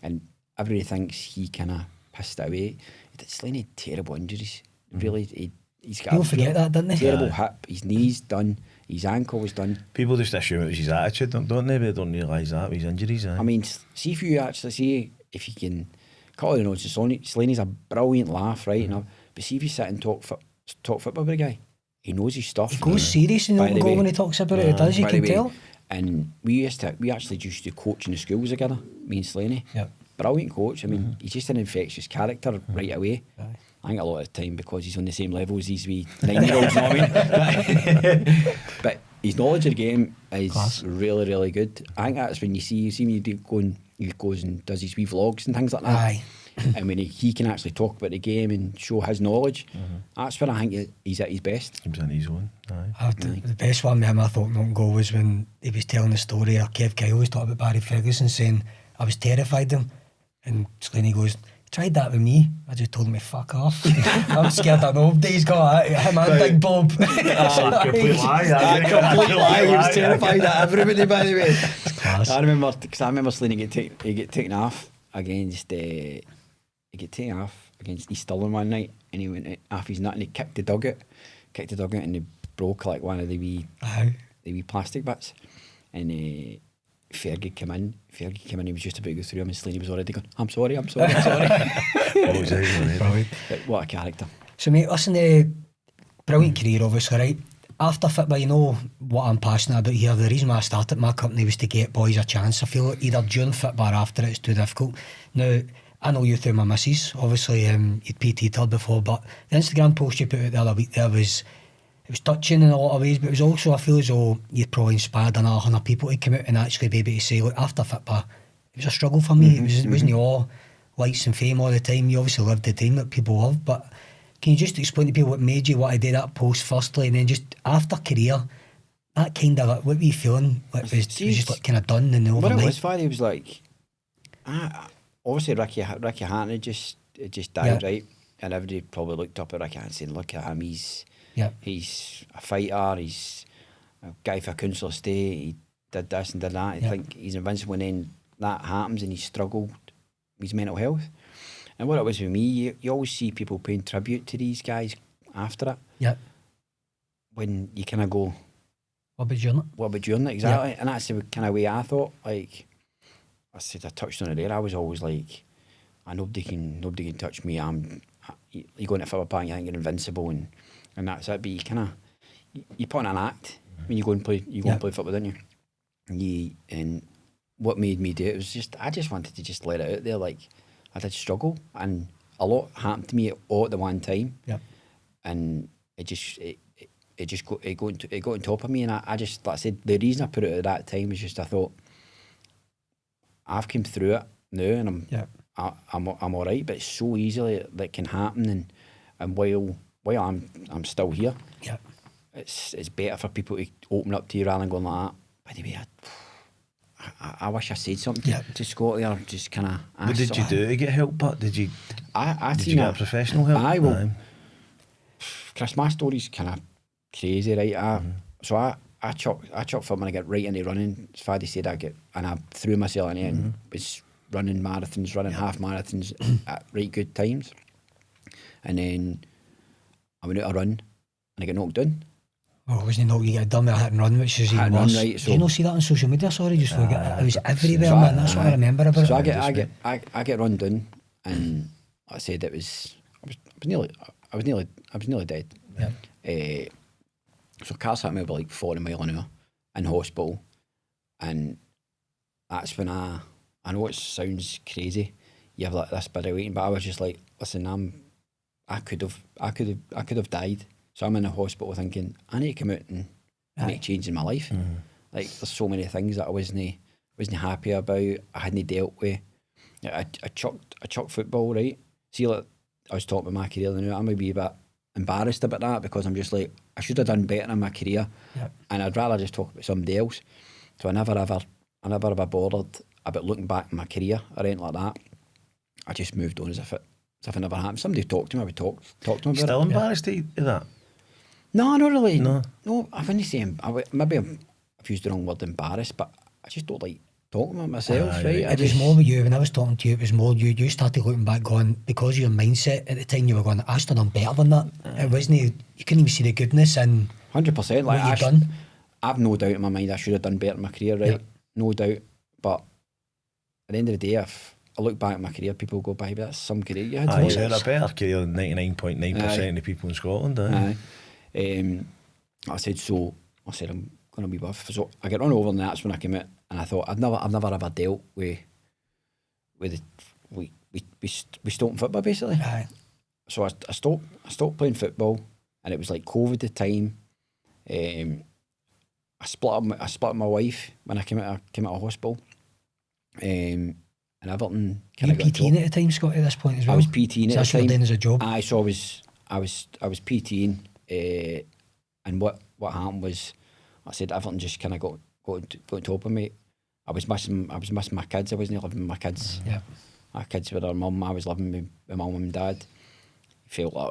And everybody thinks he kind of pissed it away. Slaney had terrible injuries. Really, he's got. People forget that, don't they? Terrible hip. His knee's done. His ankle was done. People just assume it was his attitude, don't they? But they don't realise that with his injuries. I mean, see if you actually see if you can cut all the notes. Slaney's a brilliant laugh, right? But see if you sit and talk football with a guy, he knows his stuff. He goes serious in the open goal when he talks about it. He does, you can tell. And we actually used to coach in the schools together, me and Slaney. Brilliant coach. I mean, he's just an infectious character right away. I think a lot of the time because he's on the same level as these wee 9-year-olds, you know what I mean? But his knowledge of the game is really, really good. I think that's when you see me he goes and does his wee vlogs and things like that. And when he can actually talk about the game and show his knowledge, that's when I think he's at his best. He was in his own. The best one with him I thought not go was when he was telling the story, or Kev Kyle was talking about Barry Ferguson saying, I was terrified of him. And Slaney goes, tried that with me. I just told him to fuck off. I'm scared of nobody. He's got him and Big Bob. Complete lie. Complete lie. He was terrified of everybody, by the way. It's class. I remember Slaney get taken off against East Stirling one night, and he went off his nut and he kicked the dugout and he broke like one of the wee plastic bits, and Fergie came in, he was just about to go through him, and Slaney was already going, I'm sorry. Oh, was it? But what a character. So mate, listen, brilliant career obviously, right? After football, you know what I'm passionate about here. The reason why I started my company was to get boys a chance. I feel like either during football or after it's too difficult. Now, I know you through my missus. Obviously, you'd PT'd her before, but the Instagram post you put out the other week there was, it was touching in a lot of ways, but it was also, I feel as though you'd probably inspired another 100 people to come out and actually be able to say, look, after football, it was a struggle for me. It wasn't all lights and fame all the time. You obviously lived the dream that people love, but can you just explain to people what made you want to do that post firstly, and then just after career, that kind of, like, what were you feeling? Like, it was just like kind of done in the overnight? What it was, Fatty, was like, obviously Ricky Hatton had just died, right? And everybody probably looked up at Ricky Hatton saying, look at him, he's a fighter, he's a guy for council estate, he did this and did that. I think he's invincible, and then that happens and he struggled with his mental health. And what it was with me, you always see people paying tribute to these guys after it. Yeah. When you kind of go, what about doing it? What about doing it? Exactly. And that's the kind of way I thought. Like I said, I touched on it there. I was always like, nobody can touch me. You go into a football park and you think you're invincible, and that's it. But you kind of you put on an act when you go and play. You go and play football, don't you? And what made me do it was just I just wanted to just let it out there. Like, I did struggle, and a lot happened to me all at the one time. Yeah. And it got on top of me, and I just, like I said, the reason I put it at that time was just I thought I've come through it now, and I'm all right. But it's so easily that can happen, and while I'm still here, it's better for people to open up to you rather than going like that. By the way, I wish I said something to Scotty, or just kind of. What did you do to get help? But did you get professional help? I will. Chris, my story's kind of crazy, right? So I chucked football when I got right into running. As Faddy said, I threw myself in it and was running marathons, running half marathons at right good times. And then I went out to run and I got knocked down. Oh, wasn't it not you get done with a hit and run, which is even worse? Right, do you not see that on social media? Sorry, just it was everywhere, man. That's what I remember about it. So I get run down, and like I said, I was nearly dead. Yeah. So cars hit me about like 40 mile an hour in hospital, and that's when I know it sounds crazy. You have like this bit of waiting, but I was just like, listen, I could have died. So I'm in the hospital thinking, I need to come out and make a change in my life. Like, there's so many things that I wasn't happy about, I hadn't dealt with. I chucked football, right? See, like I was talking about my career, and I'm maybe a bit embarrassed about that, because I'm just like, I should have done better in my career, and I'd rather just talk about somebody else. So I never ever bothered about looking back in my career or anything like that. I just moved on as if it never happened. Somebody talked to me, I would talk to them about it. Still embarrassed to that? No, not really. No, I wouldn't say maybe I've used the wrong word, embarrassed, but I just don't like talking about myself, right? It was more with you. When I was talking to you, it was more you started looking back going, because of your mindset at the time, you were going, I should have done better than that. It wasn't, you couldn't even see the goodness in 100%. Like, what you've done. I've no doubt in my mind I should have done better in my career, right? Yeah. No doubt. But at the end of the day, if I look back at my career, people go, "Baby, that's some career you had." You had a better career than 99.9% of the people in Scotland. I said I'm going to be buff. So I get run over, and that's when I came out, and I thought I've never ever dealt with stopping football, basically. Aye. So I stopped playing football, and it was like COVID at the time. I split up my wife when I came out of hospital. And Everton kind of got PTing at the time, Scott, at this point as well? I was PTing at the time. Doing as a job? Aye, so I was PTing, and what happened was, I said Everton just kind of got on top of me. I was missing my kids. I wasn't living with my kids. Yeah. My kids with their mum. I was living with my mum and dad. I felt like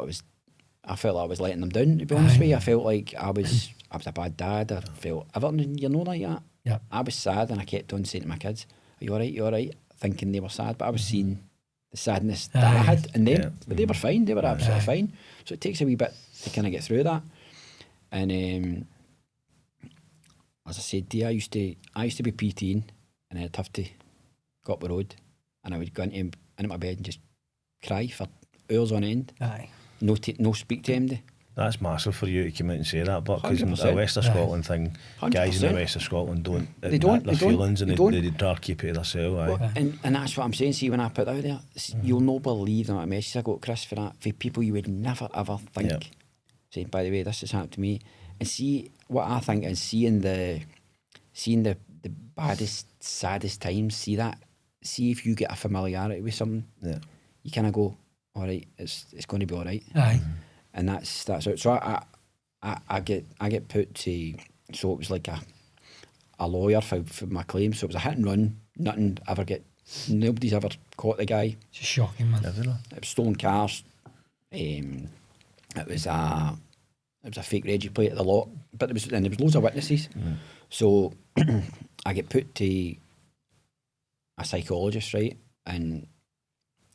I was letting them down, to be honest with you. I felt like I was a bad dad. I felt, Everton, you're not like that. Yeah. I was sad, and I kept on saying to my kids, "Are you alright? You alright?" Thinking they were sad, but I was seeing the sadness that I had in them. But they were fine. They were absolutely fine. So it takes a wee bit to kind of get through that. And as I said to you, I used to be PTing and I'd have to go up the road, and I would go into my bed and just cry for hours on end. Aye. No speak to MD. That's massive for you to come out and say that, but because 100%. the West of Scotland thing, guys in the 100%. West of Scotland don't They don't, their they don't, feelings, and they they'd don't. rather keep it to themselves. Aye. And that's what I'm saying. See, when I put that out there, you'll not believe the amount of messages I got, Chris, for that, for people you would never ever think. Yep. Saying, by the way, this has happened to me. And see, what I think is seeing the baddest, saddest times, see if you get a familiarity with something, you kind of go, all right, it's going to be all right. Aye. And that's it. So I get put to, so it was like a lawyer for my claim. So it was a hit and run. Nobody's ever caught the guy. It's just shocking, man. It was stolen cars. It was a fake regi plate at the lot. But there was loads of witnesses. So I get put to a psychologist, right? And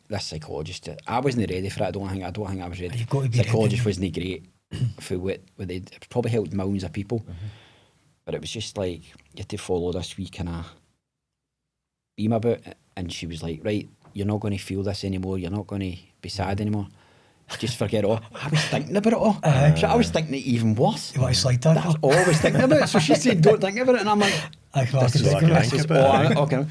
this psychologist, I wasn't ready for it. I don't think I was ready. You've got to be Psychologist ready. wasn't great for what they probably helped millions of people. But it was just like, you had to follow this wee kind of beam about it. And she was like, right, you're not going to feel this anymore. You're not going to be sad anymore. Just forget it all. I was thinking about it all. So I was thinking it even worse. You want to slide that? That's all I was thinking about. So she said, don't think about it. And I'm like, This is what I can think about. okay.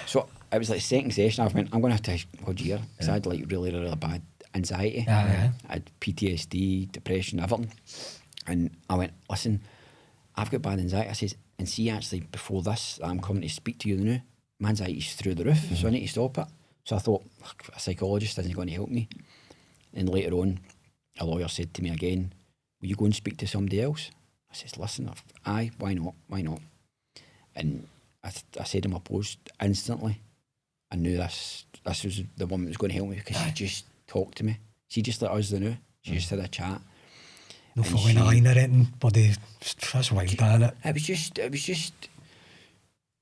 So it was like second session. I went, I'm going to have to go here because I had like really, really bad anxiety. I had PTSD, depression, everything. And I went, listen, I've got bad anxiety. I says, and see, actually, before this, I'm coming to speak to you now. My anxiety's through the roof, so I need to stop it. So I thought, a psychologist isn't going to help me. And later on, a lawyer said to me again, will you go and speak to somebody else? I says, listen, aye, why not? And I said in my post instantly, I knew this was the one that was going to help me because she just talked to me. She just let us know. She just had a chat. No following a line or anything, buddy. That's wild, isn't it? It was just.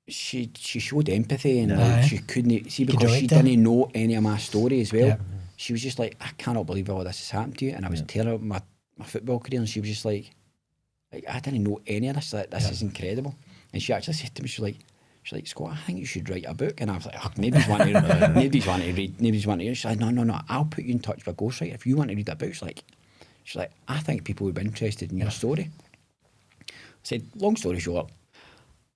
She showed empathy and like she couldn't see because she didn't know any of my story as well. She was just like, I cannot believe all this has happened to you. And I was telling her my football career, and she was just like I didn't know any of this. Like, this is incredible. And she actually said to me, she's like, Scott, I think you should write a book. And I was like, oh, nobody's wanting to read. She's like, no, I'll put you in touch with a ghostwriter if you want to read a book. She's like, I think people would be interested in your story. I said, long story short,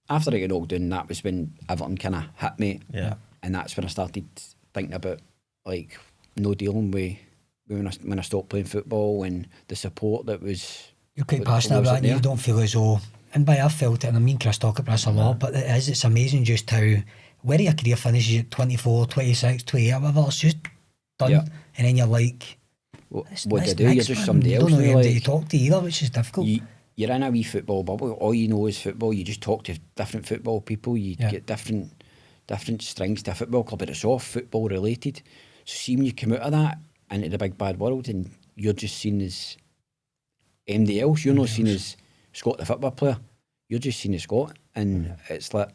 after I got knocked down, that was when everything kind of hit me. Yeah. And that's when I started thinking about, like, no dealing with when I stopped playing football and the support that was... You're quite passionate about it, and you don't feel as though... And by I've felt it, and I mean Chris talk about this a lot, but it's amazing just how, where your career finishes at 24, 26, 28, whatever, it's just done. Yeah. And then you're like... What do you do? You're just somebody else. You don't know like, who to talk to either, which is difficult. You're in a wee football bubble. All you know is football. You just talk to different football people. You get different strings to a football club, but it's all football related. So see, when you come out of that into the big bad world and you're just seen as MD else, you're not seen as Scott the football player. You're just seen as Scott. And it's like,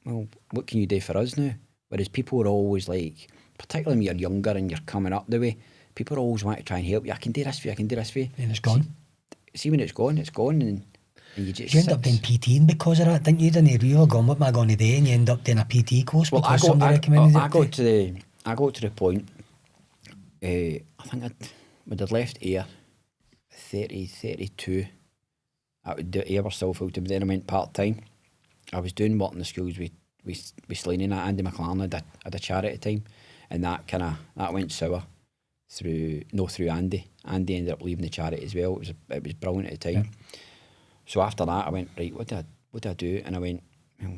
well, what can you do for us now? Whereas people are always like, particularly when you're younger and you're coming up the way, people always want to try and help you. I can do this for you, I can do this for you. And it's gone. See when it's gone, and you just... You end up doing PTing because of that, didn't you? Didn't you? Going, what am I going to do? And you end up doing a PT course because somebody recommended it. I got to the point, I think when I'd left Ayr, 30, 32, I would do Ayr still full time, then I went part-time. I was doing work in the schools with Slaney, Andy McLaren had a charity time, and that went sour through Andy. Andy ended up leaving the charity as well. It was brilliant at the time. Yeah. So after that, I went, right, what do I do? And I went, well,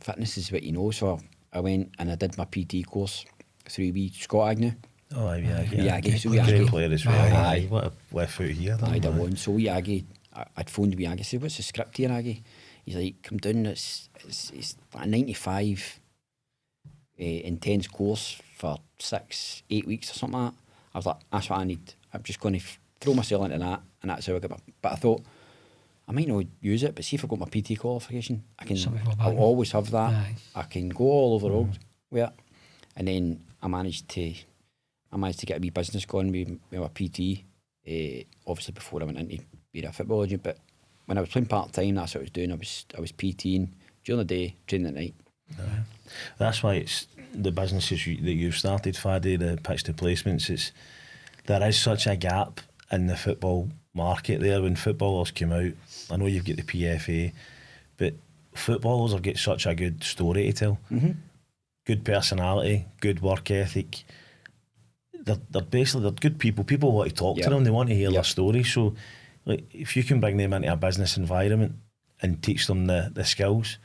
fitness is what you know. So I went and I did my PT course through wee Scott Agnew. Oh, yeah. So great player as well. Aye. What a left foot here. I won. So wee Aggie, I'd phoned wee Aggie, said, what's the script here, Aggie? He's like, come down, it's a 95 intense course for 6-8 weeks or something like that. I was like, that's what I need. I'm just going to throw myself into that, and that's how I got my... But I thought, I might not use it, but see if I got my PT qualification, I'll always have that. Aye. I can go all over the road with it. And then I managed to get a wee business going with my PT, obviously before I went into being a football agent. But when I was playing part-time, that's what I was doing. I was PTing during the day, training at night. That's why it's the businesses that you've started, Faddy, the pitch to placements. There is such a gap in the football market there when footballers come out. I know you've got the PFA, but footballers have got such a good story to tell. Good personality, good work ethic. They're good people. People want to talk to them. They want to hear their story. So, like, if you can bring them into a business environment and teach them the skills,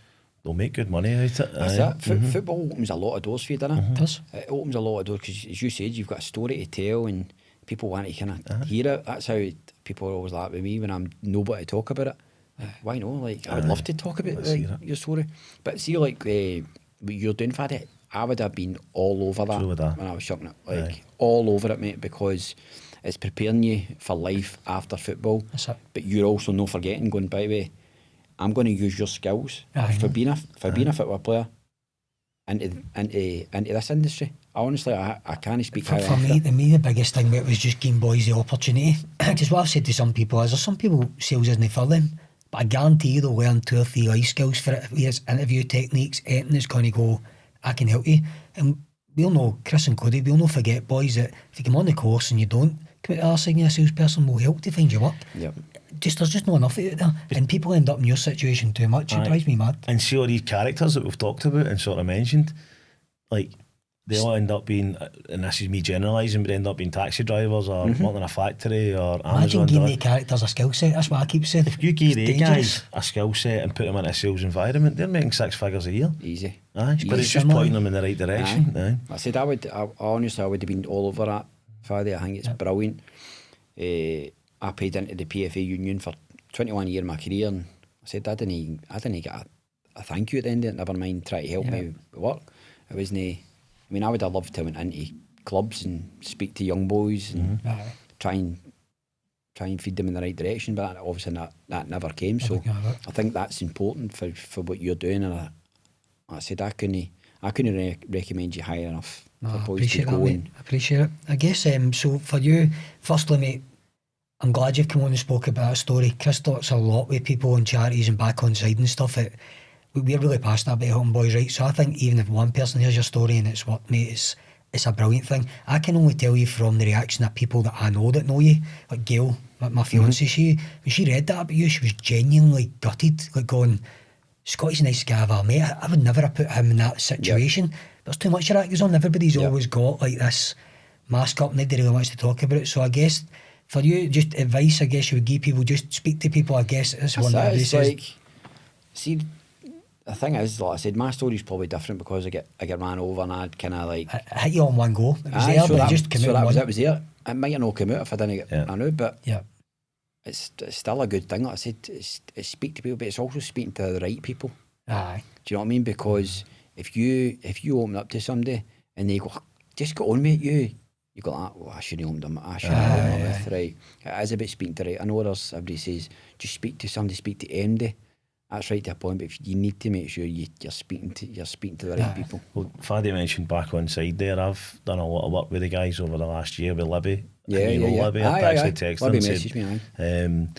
they'll make good money out of it. That's it. Football opens a lot of doors for you, doesn't it? It does. It opens a lot of doors because, as you said, you've got a story to tell and people want to kind of hear it. That's how people are always like with me when I'm nobody to talk about it. Why not? Like, I would love to talk about your story. But see, like, what you're doing, Faddy, I would have been all over that when I was chucking it. Like, all over it, mate, because it's preparing you for life after football. That's it. But you're also not forgetting, going, by the way, I'm going to use your skills for being a football player into this industry. Honestly, I can't speak for me. The biggest thing it was just giving boys the opportunity. Because what I've said to some people is, there's some people sales isn't for them, but I guarantee you they'll learn 2 or 3 life skills for it. There's interview techniques, anything that's going to go, I can help you. And we'll know, Chris and Cody, we'll not forget, boys, that if you come on the course and you don't come out to our side, a salesperson will help to find you work. Yep. There's just not enough of it there, and people end up in your situation too much. It drives me mad. And see all these characters that we've talked about and sort of mentioned, like, they all end up being, and this is me generalising, but they end up being taxi drivers or working in a factory or Amazon. Imagine giving the characters a skill set. That's what I keep saying. If you give the guys a skill set and put them in a sales environment, they're making 6 figures a year. Easy. But it's just pointing them in the right direction. I said I would have been all over that, Faddy. I think it's brilliant. I paid into the PFA union for 21 years of my career, and I said I didn't get a thank you at the end of it, never mind try to help me with work. It wasn't. I mean, I would have loved to went into clubs and speak to young boys and try and feed them in the right direction, but obviously that never came. So I think that's important for what you're doing, and I said I couldn't recommend you high enough for boys to go. I appreciate it. I guess so for you, firstly, mate, I'm glad you've come on and spoke about that story. Chris talks a lot with people on charities and back on side and stuff. We're really passionate about helping boys, right? So I think even if one person hears your story and it's what, mate, it's a brilliant thing. I can only tell you from the reaction of people that I know that know you, like Gail, my fiancée, when she read that about you, she was genuinely gutted, like going, Scotty's a nice guy, mate. I would never have put him in that situation. There's too much of that goes on. Everybody's always got like this mask up, nobody really wants to talk about it. So I guess for you, just advice, I guess you would give people, just speak to people, I guess. That's one that it's like, see, the thing is, like I said, my story's probably different because I get ran over and I'd kind of like... I hit you on one go. It was there, but it just came out that was there. It might have not come out if I didn't get... I know, but it's still a good thing. Like I said, it's speak to people, but it's also speaking to the right people. Aye. Do you know what I mean? Because if you open up to somebody and they go, just get on, mate, you go like, well, I shouldn't open them. I shouldn't open them with, right? It is about speaking to right. I know everybody says, just speak to somebody, speak to MD. That's right to a point, but you need to make sure you're speaking to the right people. Well, Faddy mentioned back on side there. I've done a lot of work with the guys over the last year with Libby. Libby. I've actually texted Libby them messaged me.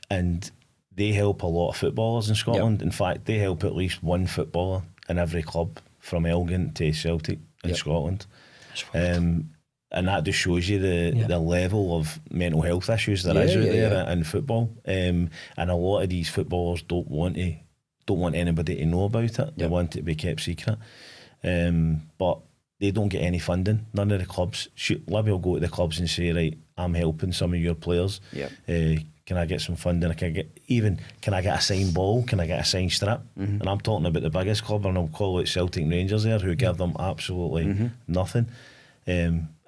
And they help a lot of footballers in Scotland. In fact, they help at least one footballer in every club from Elgin to Celtic in Scotland. And that just shows you the level of mental health issues there is out there in football. And a lot of these footballers don't want anybody to know about it. They want it to be kept secret. But they don't get any funding. None of the clubs. Libby will go to the clubs and say, right, I'm helping some of your players. Can I get some funding? Can I get a signed ball? Can I get a signed strip? And I'm talking about the biggest club, and I'll call it Celtic and Rangers there, who give them absolutely nothing.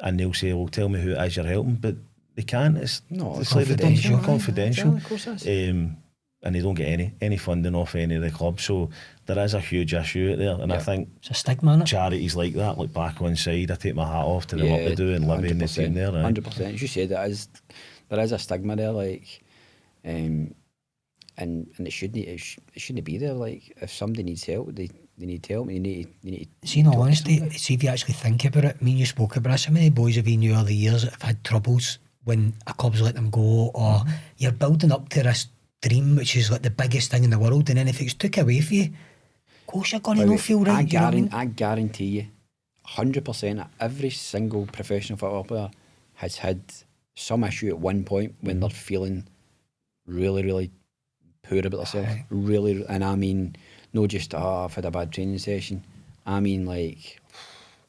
And they'll say, well, tell me who it is you're helping, but they can't. It's confidential. Like confidential. Of course it is. And they don't get any funding off any of the clubs, so there is a huge issue out there. And I think it's a stigma. Charities like that, like back on side, I take my hat off to the work they do, and Libby and the team there. 100%. As you said, there is a stigma there, like, and it shouldn't be there. Like, if somebody needs help, they need help. You need to see, in all honesty, see if you actually think about it. I mean, you spoke about this. How many boys have been in your early years that have had troubles when a club's let them go, or you're building up to this dream, which is like the biggest thing in the world, and then if it's took away from you, course you're going to not feel right. I guarantee you, 100% every single professional football player has had some issue at one point when they're feeling really, really poor about themselves. Really, and I mean, not just, I've had a bad training session. I mean, like,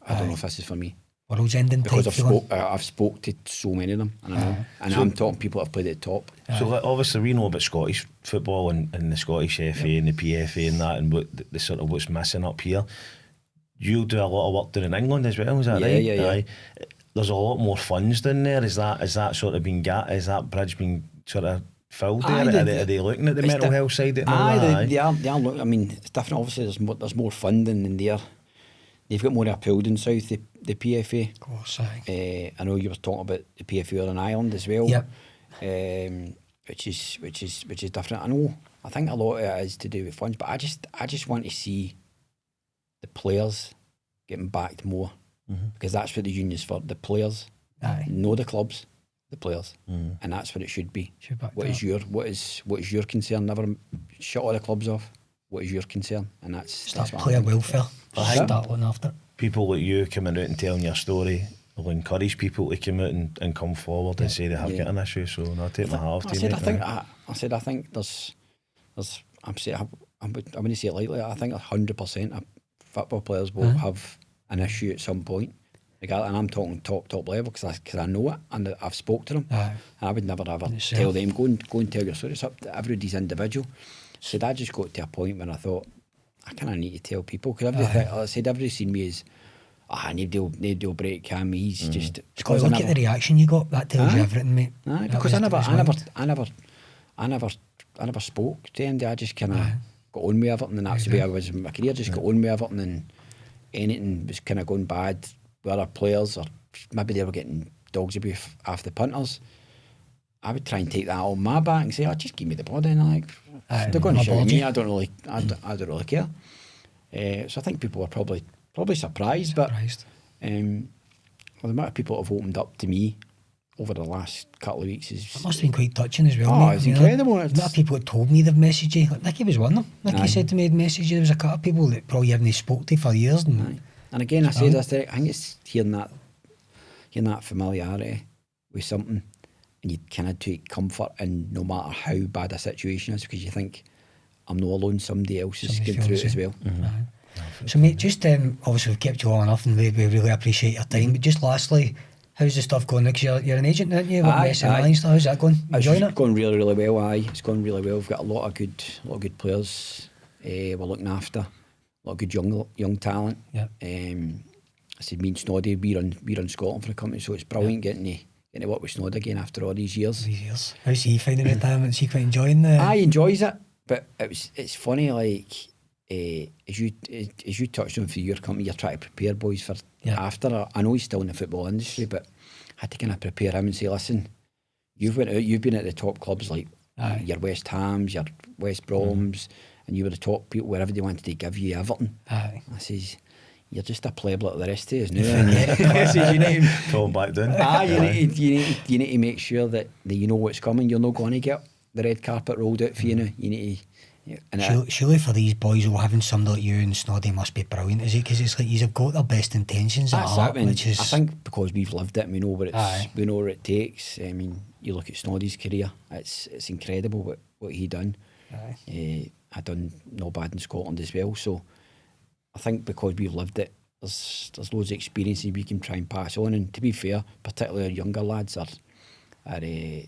I don't know if this is for me. World's ending because type I've spoke to so many of them, and I know, and so I'm talking people that have played at the top. So like, obviously we know about Scottish football and the Scottish FA and the PFA and that, and what the sort of what's missing up here. You do a lot of work down in England as well, is that right? Yeah. There's a lot more funds down there. Is that sort of been is that bridge been sort of filled there? Are they looking at the mental health side? They are looking. I mean, it's different. Obviously, there's more funding in there. They've got more appeal down south, the PFA. Of course, aye. I know you were talking about the PFA on Ireland as well. Yep. Which is different. I think a lot of it is to do with funds, but I just want to see the players getting backed more, because that's what the union's for. The players, know the clubs, the players, and that's what it should be. What is your concern? Never shut all the clubs off. What is your concern? And that's player welfare. Start looking after. People like you coming out and telling your story will encourage people to come out and come forward and say they have got an issue. So I take my hat off to you. I think there's I wouldn't say it lightly. I think 100% of football players will have an issue at some point. And I'm talking top level because I know it and I've spoke to them. And I would never ever tell them go and tell your story. It's up to everybody's individual. So I just got to a point when I thought I kind of need to tell people, because everybody's seen me as nobody will break Cam. He's just because look at the reaction you got. That tells you everything, mate. Because I never spoke to Andy. I just kind of got on with everything, and that's the way I was in my career. Just got on with everything, and anything was kind of going bad with other players, or maybe they were getting dogs abuse after the punters, I would try and take that on my back and say, just give me the body, and like they're going to shout at me. I don't really care. So I think people were probably surprised. But the amount of people that have opened up to me over the last couple of weeks it must have been quite touching as well. It's incredible. The amount of people that told me they've messaged you. Like Nicky was one of them. Nicky said to me he'd messaged you. There was a couple of people that probably haven't spoke to for years. And again, I say this, I think it's hearing that familiarity with something, and you kind of take comfort in no matter how bad a situation is, because you think, I'm not alone, somebody else is going through it as well. So mate, just obviously we've kept you long enough and we really appreciate your time, but just lastly, how's the stuff going? Because you're an agent, aren't you? How's that going? Enjoying it? It's going really, really well. It's going really well. We've got a lot of good players we're looking after, a lot of good young talent. I said, me and Snoddy, we're in Scotland for the company, so it's brilliant getting to work with Snod again after all these years. How's he finding retirement? Is he quite enjoying the... He enjoys it, but it's funny, like, as you touched on for your company, you're trying to prepare boys for after. I know he's still in the football industry, but I had to kind of prepare him and say, listen, you've been at the top clubs like your West Hams, your West Broms, and you were the top people wherever they wanted to give you Everton. I says, you're just a playable like the rest of us now. So you need to tone back down. You need to make sure that you know what's coming. You're not going to get the red carpet rolled out for you now. You need to. Surely for these boys, having somebody like you and Snoddy must be brilliant, is it? Because it's like you've got their best intentions at heart. I think because we've lived it, we know what it takes. I mean, you look at Snoddy's career; it's incredible what he done. I done no bad in Scotland as well. So I think because we've lived it, there's loads of experiences we can try and pass on. And to be fair, particularly our younger lads they're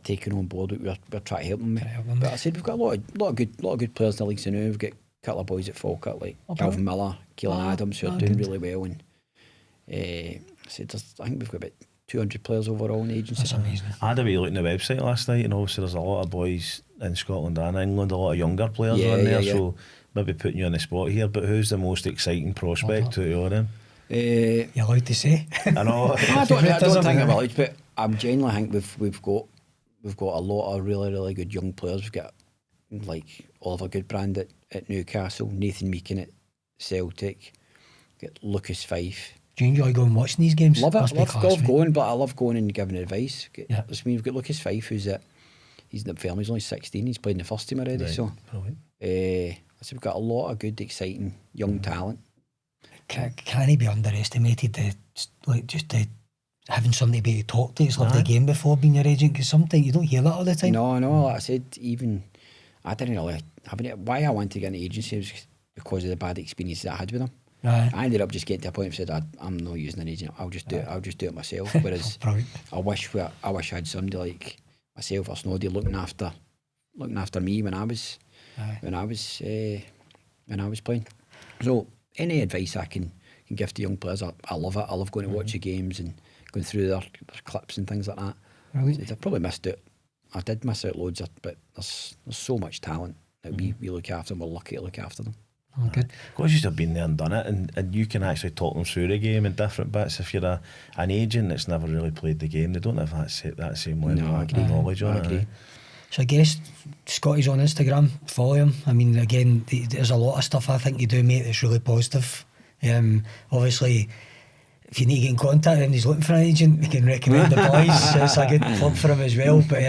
taking on board what we're trying to help them with. But I said we've got a lot of good players in the leagues now. We've got a couple of boys at Falkirk like Calvin Miller, Keelan Adams, who are doing really well. And I think we've got about 200 players overall in the agency. That's amazing. I had a wee look at the website last night, and obviously there's a lot of boys in Scotland and England, a lot of younger players on there. So maybe putting you on the spot here, but who's the most exciting prospect to you them? You're allowed to say. I know. I don't think I'm allowed, but I genuinely think we've got a lot of really, really good young players. We've got like Oliver Goodbrand at Newcastle, Nathan Meakin at Celtic, got Lucas Fife. Do you enjoy going and watching these games? Love it. I love going, but I love going and giving advice. We've got Lucas Fife, who's at he's in the film. He's only 16. He's played in the first team already. Right. So, I said we've got a lot of good, exciting young talent. Can he be underestimated? Having somebody to be able to talk to, it's loved the game before being your agent, because sometimes you don't hear that all the time. No, like I said, even I didn't really why I wanted to get an agency was because of the bad experiences I had with them. Right. I ended up just getting to a point where I said I'm not using an agent. I'll just do it myself. Whereas I wish I had somebody like myself or Snoddy looking after me when I was playing. So any advice I can give to young players, I love it. I love going to watch the games and going through their clips and things like that. So I probably missed it. I did miss out loads, but there's so much talent that we look after, and we're lucky to look after them. Oh, good. Because you've been there and done it, and you can actually talk them through the game in different bits. If you're an agent that's never really played the game, they don't have that same level of knowledge on it. So I guess Scotty's on Instagram, follow him. I mean, again, there's a lot of stuff I think you do, mate, that's really positive. Obviously, if you need to get in contact and he's looking for an agent, we can recommend the boys. So it's a good plug for him as well. But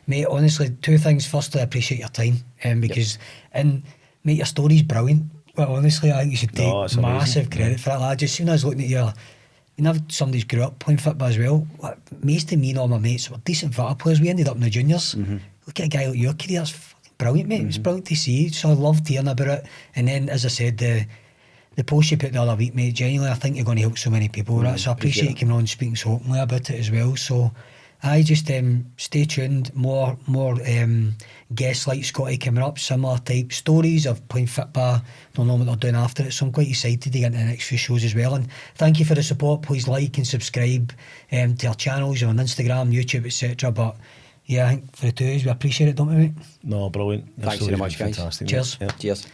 mate, honestly, two things. Firstly, I appreciate your time, because mate, your story's brilliant. Well, honestly, I think you should take massive credit for it. Like, just soon as looking at you know, somebody's grew up playing football as well. Like, most of me and all my mates were decent football players. We ended up in the juniors. Look at a guy like your career, it's fucking brilliant, mate. It's brilliant to see. So I loved hearing about it. And then, as I said, the post you put the other week, mate, genuinely, I think you're going to help so many people with it. So I appreciate you coming on and speaking so openly about it as well. So I just stay tuned. More guests like Scotty coming up, similar type stories of playing football. Don't know what they're doing after it, so I'm quite excited to get into the next few shows as well. And thank you for the support. Please like and subscribe to our channels on Instagram, YouTube, etc. But yeah, I think for the two of us, we appreciate it, don't we, mate? No, brilliant. Thanks very much, guys. Fantastic, Cheers. Yep. Cheers.